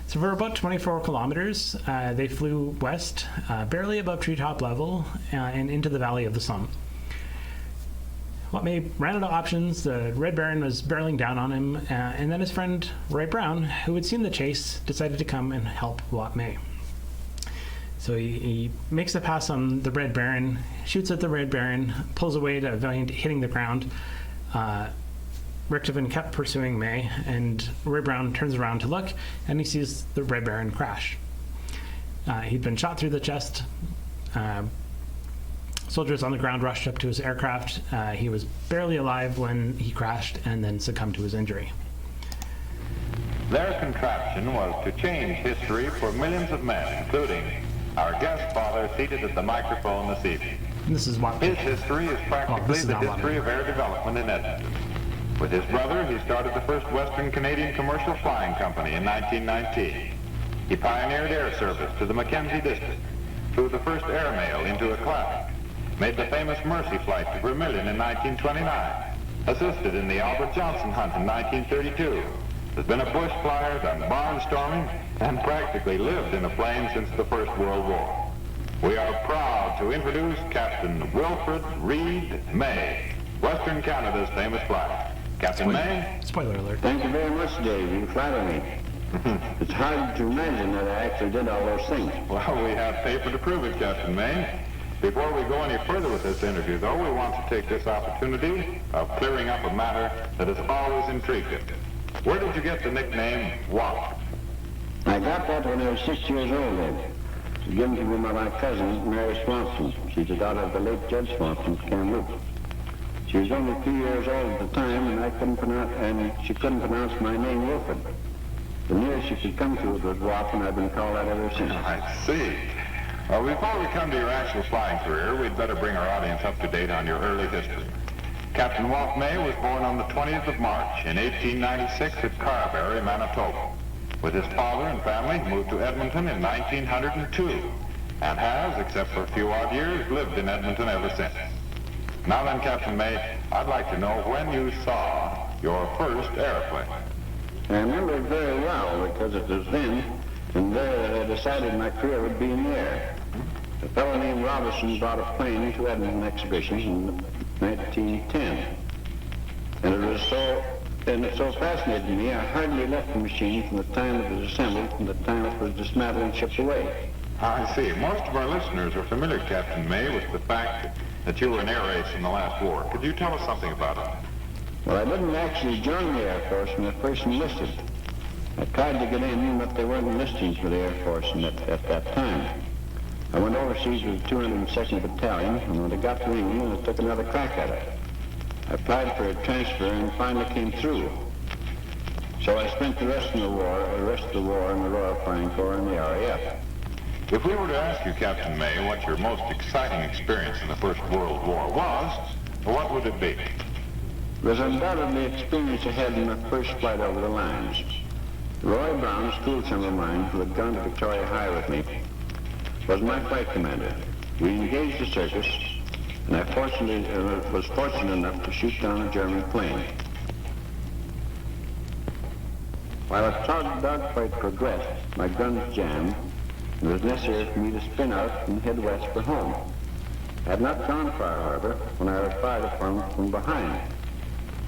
So for about 24 kilometers, they flew west, barely above treetop level, and into the Valley of the Somme. Wop May ran out of options. The Red Baron was barreling down on him, and then his friend Roy Brown, who had seen the chase, decided to come and help Wop May. So he makes a pass on the Red Baron, shoots at the Red Baron, pulls away to Valiant, hitting the ground. Richtofen kept pursuing May, and Roy Brown turns around to look, and he sees the Red Baron crash. He'd been shot through the chest. Soldiers on the ground rushed up to his aircraft. He was barely alive when he crashed and then succumbed to his injury. Their contraption was to change history for millions of men, including our guest father seated at the microphone this evening. And this is Wop May. His history is practically the history of air development in Edmonton. With his brother, he started the first Western Canadian Commercial Flying Company in 1919. He pioneered air service to the Mackenzie District, flew the first airmail into a classic, made the famous Mercy flight to Vermilion in 1929, assisted in the Albert Johnson hunt in 1932, has been a bush flyer, done barnstorming, and practically lived in a plane since the First World War. We are proud to introduce Captain Wilfred Reed May, Western Canada's famous flyer. Captain May? Spoiler alert. Thank you very much, Dave. You flatter me. It's hard to imagine that I actually did all those things. Well, we have paper to prove it, Captain May. Before we go any further with this interview, though, we want to take this opportunity of clearing up a matter that has always intrigued us. Where did you get the nickname Wop? I got that when I was 6 years old, Dave. It was given to me by my cousin, Mary Swanson. She's the daughter of the late Judge Swanson, Kamloops. She was only 2 years old at the time, and she couldn't pronounce my name, Wilfred. The nearest she could come to it was Wop, and I've been called that ever since. I see. Well, before we come to your actual flying career, we'd better bring our audience up to date on your early history. Captain Wop May was born on the 20th of March in 1896 at Carberry, Manitoba. With his father and family, he moved to Edmonton in 1902 and has, except for a few odd years, lived in Edmonton ever since. Now then, Captain May, I'd like to know when you saw your first airplane. I remember it very well because it was then and there that I decided my career would be in the air. A fellow named Robinson brought a plane to Edmonton exhibition in 1910. And it so fascinated me, I hardly left the machine from the time it was assembled from the time it was dismantled and shipped away. I see. Most of our listeners are familiar, Captain May, with the fact that you were in air race in the last war. Could you tell us something about it? Well, I didn't actually join the Air Force when I first enlisted. I tried to get in, but they weren't enlisting for the Air Force at that time. I went overseas with the 202nd Battalion, and when I got to England, I took another crack at it. I applied for a transfer and finally came through. So I spent the rest of the war in the Royal Flying Corps and the RAF. If we were to ask you, Captain May, what your most exciting experience in the First World War was, what would it be? It was undoubtedly the experience I had in my first flight over the lines. Roy Brown, a school chum of mine, who had gone to Victoria High with me, was my flight commander. We engaged the circus, and I was fortunate enough to shoot down a German plane. While a dogfight progressed, my guns jammed, and it was necessary for me to spin out and head west for home. I had not gone far, however, when I was fired upon from behind.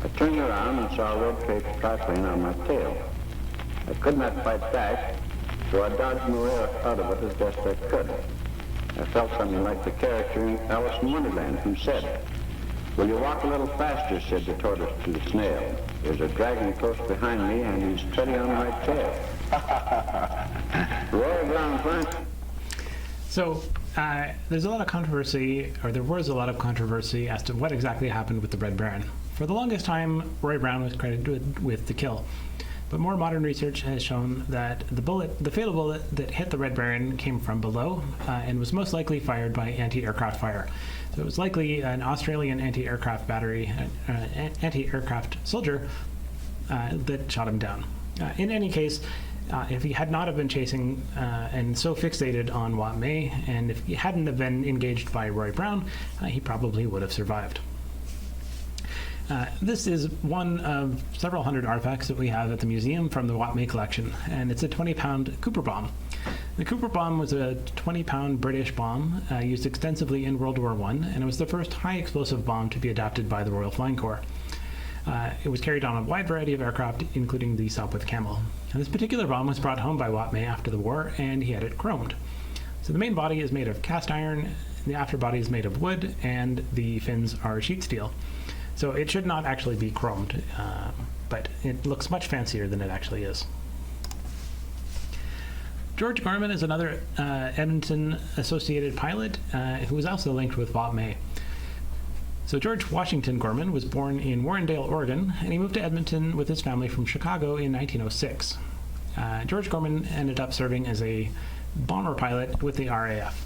I turned around and saw a road triplane on my tail. I could not fight back, so I dodged my way out of it as best I could. I felt something like the character in Alice in Wonderland, who said, "Will you walk a little faster," said the tortoise to the snail. "There's a dragon close behind me, and he's treading on my tail." Roy Brown, Frank. So there's a lot of controversy, or there was a lot of controversy as to what exactly happened with the Red Baron. For the longest time, Roy Brown was credited with the kill. But more modern research has shown that the fatal bullet that hit the Red Baron came from below and was most likely fired by anti-aircraft fire. So it was likely an Australian anti-aircraft anti-aircraft soldier that shot him down. In any case, if he had not have been chasing and so fixated on Wop May, and if he hadn't have been engaged by Roy Brown, he probably would have survived. This is one of several hundred artifacts that we have at the museum from the Wop May collection, and it's a 20-pound Cooper bomb. The Cooper bomb was a 20-pound British bomb used extensively in World War I, and it was the first high-explosive bomb to be adapted by the Royal Flying Corps. It was carried on a wide variety of aircraft, including the Sopwith Camel. And this particular bomb was brought home by Wop May after the war, and he had it chromed. So the main body is made of cast iron, the afterbody is made of wood, and the fins are sheet steel. So it should not actually be chromed, but it looks much fancier than it actually is. George Gorman is another Edmonton-associated pilot who was also linked with Wop May. So George Washington Gorman was born in Warrendale, Oregon, and he moved to Edmonton with his family from Chicago in 1906. George Gorman ended up serving as a bomber pilot with the RAF.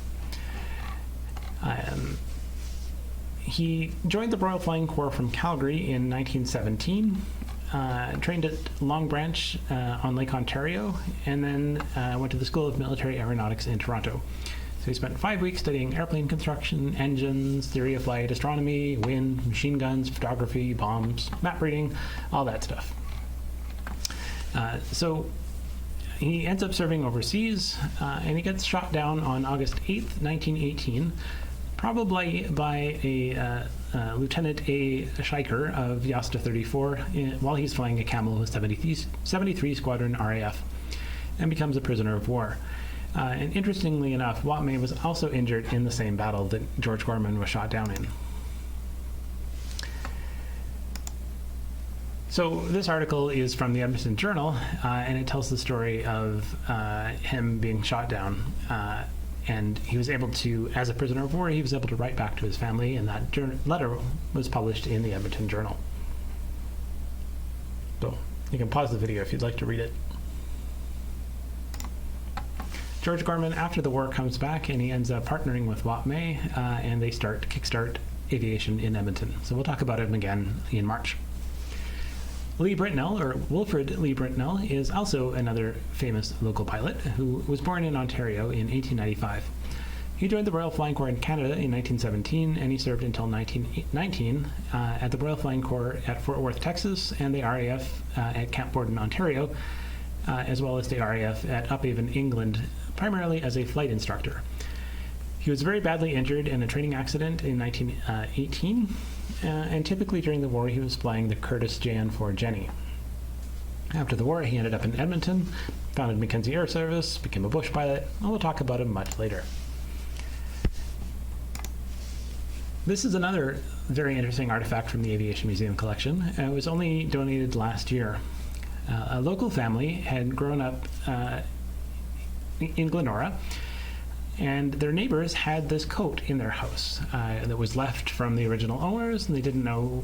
He joined the Royal Flying Corps from Calgary in 1917, trained at Long Branch on Lake Ontario, and then went to the School of Military Aeronautics in Toronto. So he spent 5 weeks studying airplane construction, engines, theory of flight, astronomy, wind, machine guns, photography, bombs, map reading, all that stuff. So he ends up serving overseas, and he gets shot down on August 8th, 1918, probably by a Lieutenant A. Scheicher of Yasta 34 while he's flying a Camel with 73 Squadron RAF, and becomes a prisoner of war. And interestingly enough, Wop May was also injured in the same battle that George Gorman was shot down in. So this article is from the Edmonton Journal, and it tells the story of him being shot down. And he was able to, as a prisoner of war, he was able to write back to his family, and that letter was published in the Edmonton Journal. So you can pause the video if you'd like to read it. George Gorman, after the war, comes back, and he ends up partnering with Wop May, and they kickstart aviation in Edmonton. So we'll talk about him again in March. Lee Brentnell, or Wilfred Lee Brentnell, is also another famous local pilot who was born in Ontario in 1895. He joined the Royal Flying Corps in Canada in 1917, and he served until 1919 at the Royal Flying Corps at Fort Worth, Texas, and the RAF at Camp Borden, Ontario, as well as the RAF at Uphaven, England, primarily as a flight instructor. He was very badly injured in a training accident in 1918, and typically during the war he was flying the Curtiss JN-4 Jenny. After the war he ended up in Edmonton, founded Mackenzie Air Service, became a bush pilot, and we'll talk about him much later. This is another very interesting artifact from the Aviation Museum collection, and it was only donated last year. A local family had grown up in Glenora, and their neighbors had this coat in their house that was left from the original owners, and they didn't know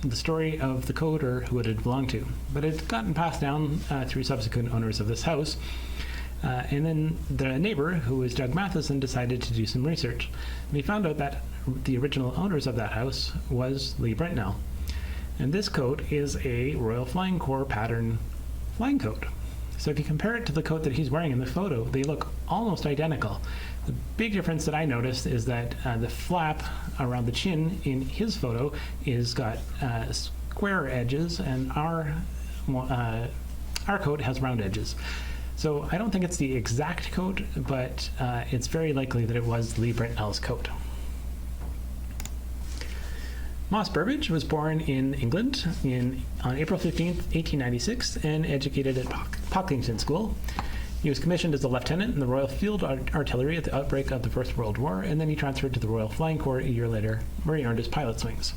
the story of the coat or who it had belonged to. But it had gotten passed down through subsequent owners of this house. And then the neighbor, who was Doug Matheson, decided to do some research. And he found out that the original owners of that house was Lee Brentnell. And this coat is a Royal Flying Corps pattern flying coat. So if you compare it to the coat that he's wearing in the photo, they look almost identical. The big difference that I noticed is that the flap around the chin in his photo is got square edges, and our coat has round edges. So I don't think it's the exact coat, but it's very likely that it was Lee Brentnell's coat. Moss Burbridge was born in England on April 15, 1896, and educated at Pocklington School. He was commissioned as a lieutenant in the Royal Field Artillery at the outbreak of the First World War, and then he transferred to the Royal Flying Corps a year later, where he earned his pilot's wings.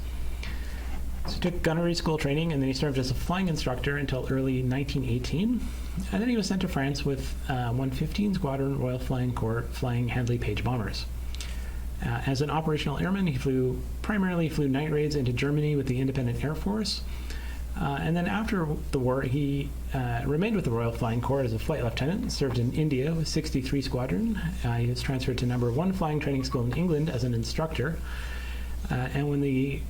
So he took gunnery school training, and then he served as a flying instructor until early 1918, and then he was sent to France with 115 Squadron Royal Flying Corps flying Handley Page bombers. As an operational airman, he primarily flew night raids into Germany with the Independent Air Force. And then after the war, he remained with the Royal Flying Corps as a flight lieutenant, served in India with 63 Squadron. He was transferred to No. 1 Flying Training School in England as an instructor. And when the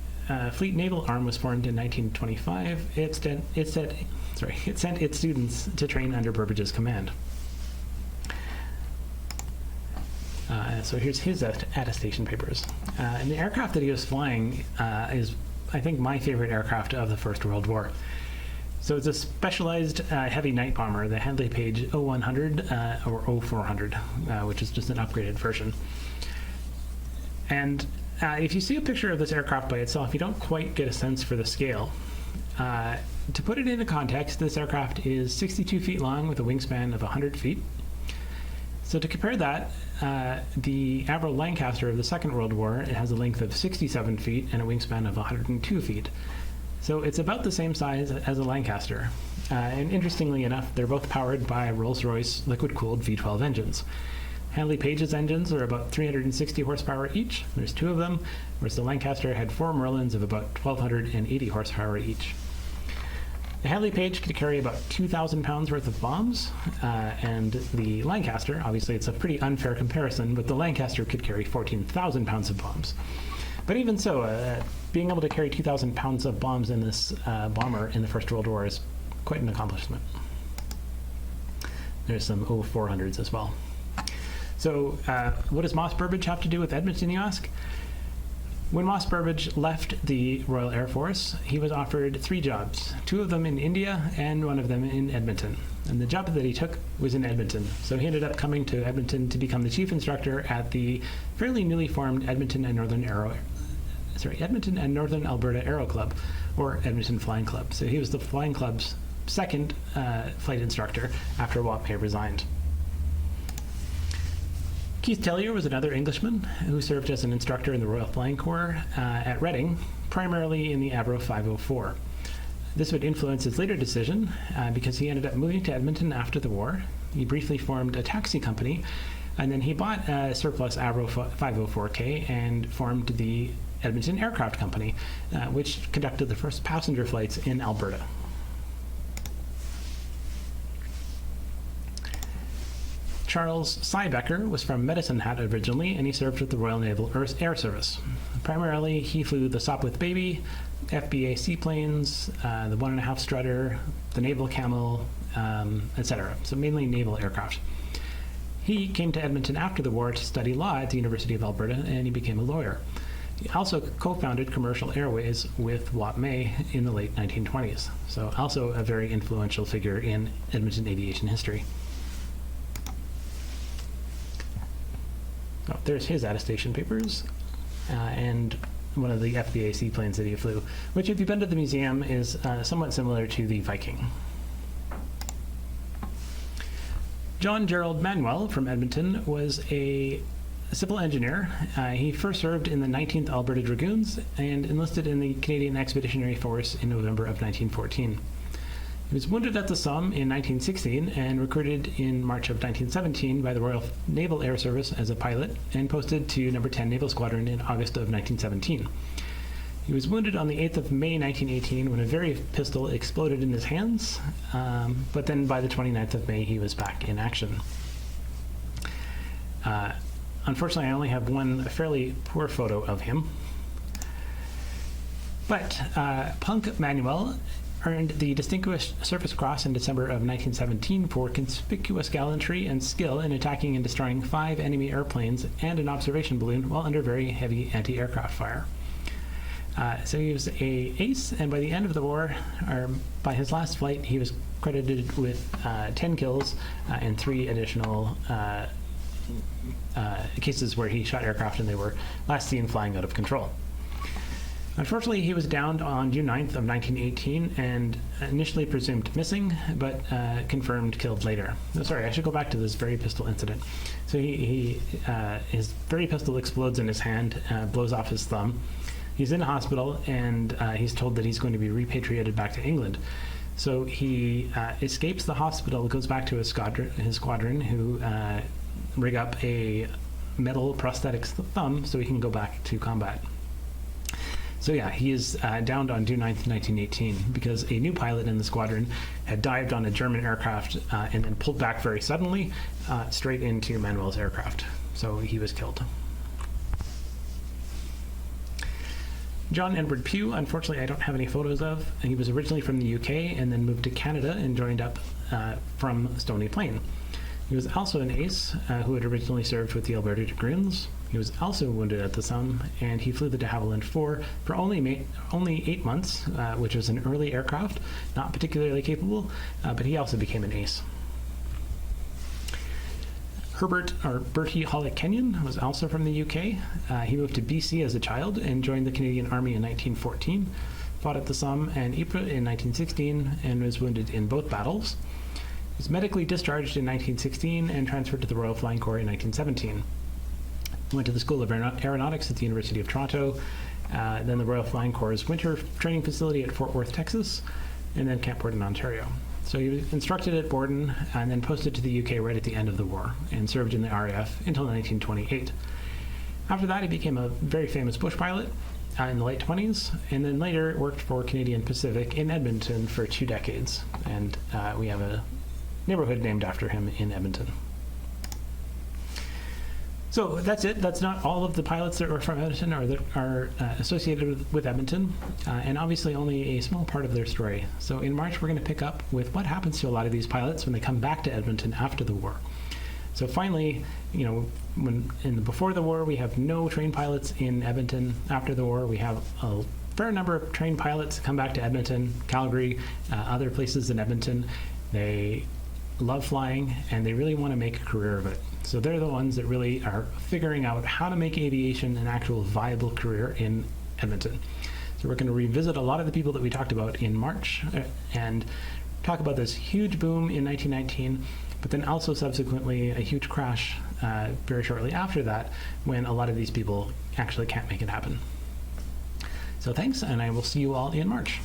Fleet Naval Arm was formed in 1925, it sent its students to train under Burbridge's command. So here's his attestation papers. And the aircraft that he was flying is, I think, my favorite aircraft of the First World War. So it's a specialized heavy night bomber, the Handley Page 0100 or 0400, which is just an upgraded version. And if you see a picture of this aircraft by itself, you don't quite get a sense for the scale. To put it into context, this aircraft is 62 feet long with a wingspan of 100 feet. So to compare that, the Avro Lancaster of the Second World War, it has a length of 67 feet and a wingspan of 102 feet. So it's about the same size as a Lancaster. And interestingly enough, they're both powered by Rolls-Royce liquid-cooled V12 engines. Handley Page's engines are about 360 horsepower each. There's 2 of them, whereas the Lancaster had 4 Merlins of about 1,280 horsepower each. The Handley Page could carry about 2,000 pounds worth of bombs, and the Lancaster, obviously it's a pretty unfair comparison, but the Lancaster could carry 14,000 pounds of bombs. But even so, being able to carry 2,000 pounds of bombs in this bomber in the First World War is quite an accomplishment. There's some O-400s as well. So what does Moss Burbridge have to do with Edmonton, you ask? When Moss Burbridge left the Royal Air Force, he was offered 3 jobs, 2 of them in India and 1 of them in Edmonton. And the job that he took was in Edmonton. So he ended up coming to Edmonton to become the chief instructor at the fairly newly formed Edmonton and Northern Alberta Aero Club, or Edmonton Flying Club. So he was the Flying Club's second flight instructor after Wop May resigned. Keith Tellier was another Englishman who served as an instructor in the Royal Flying Corps at Reading, primarily in the Avro 504. This would influence his later decision because he ended up moving to Edmonton after the war. He briefly formed a taxi company, and then he bought a surplus Avro 504K and formed the Edmonton Aircraft Company, which conducted the first passenger flights in Alberta. Charles Cy Becker was from Medicine Hat originally, and he served with the Royal Naval Air Service. Primarily, he flew the Sopwith Baby, FBA seaplanes, the 1.5 Strutter, the Naval Camel, etc. So mainly naval aircraft. He came to Edmonton after the war to study law at the University of Alberta, and he became a lawyer. He also co-founded Commercial Airways with Wop May in the late 1920s, so also a very influential figure in Edmonton aviation history. Oh, there's his attestation papers and one of the FBA seaplanes that he flew, which if you've been to the museum is somewhat similar to the Viking. John Gerald Manuel from Edmonton was a civil engineer. He first served in the 19th Alberta Dragoons and enlisted in the Canadian Expeditionary Force in November of 1914. He was wounded at the Somme in 1916 and recruited in March of 1917 by the Royal Naval Air Service as a pilot and posted to No. 10 Naval Squadron in August of 1917. He was wounded on the 8th of May 1918 when a Very pistol exploded in his hands, but then by the 29th of May he was back in action. Unfortunately, I only have one fairly poor photo of him. But Punk Manuel earned the Distinguished Service Cross in December of 1917 for conspicuous gallantry and skill in attacking and destroying 5 enemy airplanes and an observation balloon while under very heavy anti-aircraft fire. So he was a ace, and by the end of the war, or by his last flight, he was credited with 10 kills and 3 additional cases where he shot aircraft and they were last seen flying out of control. Unfortunately, he was downed on June 9th of 1918 and initially presumed missing, but confirmed killed later. No, sorry, I should go back to this Very pistol incident. So his Very pistol explodes in his hand, blows off his thumb. He's in a hospital, and he's told that he's going to be repatriated back to England. So he escapes the hospital, goes back to his squadron, who rig up a metal prosthetic thumb so he can go back to combat. So yeah, he is downed on June 9th, 1918, because a new pilot in the squadron had dived on a German aircraft and then pulled back very suddenly straight into Manuel's aircraft. So he was killed. John Edward Pugh, unfortunately, I don't have any photos of. He was originally from the UK and then moved to Canada and joined up from Stony Plain. He was also an ace who had originally served with the Alberta Dragoons. He was also wounded at the Somme, and he flew the de Havilland 4 for only 8 months, which was an early aircraft, not particularly capable, but he also became an ace. Bertie Hollick Kenyon was also from the UK. He moved to BC as a child and joined the Canadian Army in 1914, fought at the Somme and Ypres in 1916, and was wounded in both battles. was medically discharged in 1916 and transferred to the Royal Flying Corps in 1917. Went to the School of Aeronautics at the University of Toronto, then the Royal Flying Corps' winter training facility at Fort Worth, Texas, and then Camp Borden, Ontario. So he was instructed at Borden and then posted to the UK right at the end of the war and served in the RAF until 1928. After that, he became a very famous bush pilot in the late 20s, and then later worked for Canadian Pacific in Edmonton for 2 decades. And we have a neighborhood named after him in Edmonton. So that's it. That's not all of the pilots that were from Edmonton or that are associated with Edmonton, and obviously only a small part of their story. So in March, we're going to pick up with what happens to a lot of these pilots when they come back to Edmonton after the war. So finally, before the war, we have no trained pilots in Edmonton. After the war, we have a fair number of trained pilots come back to Edmonton, Calgary, other places in Edmonton. They love flying, and they really want to make a career of it. So they're the ones that really are figuring out how to make aviation an actual viable career in Edmonton. So we're going to revisit a lot of the people that we talked about in March and talk about this huge boom in 1919, but then also subsequently a huge crash very shortly after that when a lot of these people actually can't make it happen. So thanks, and I will see you all in March.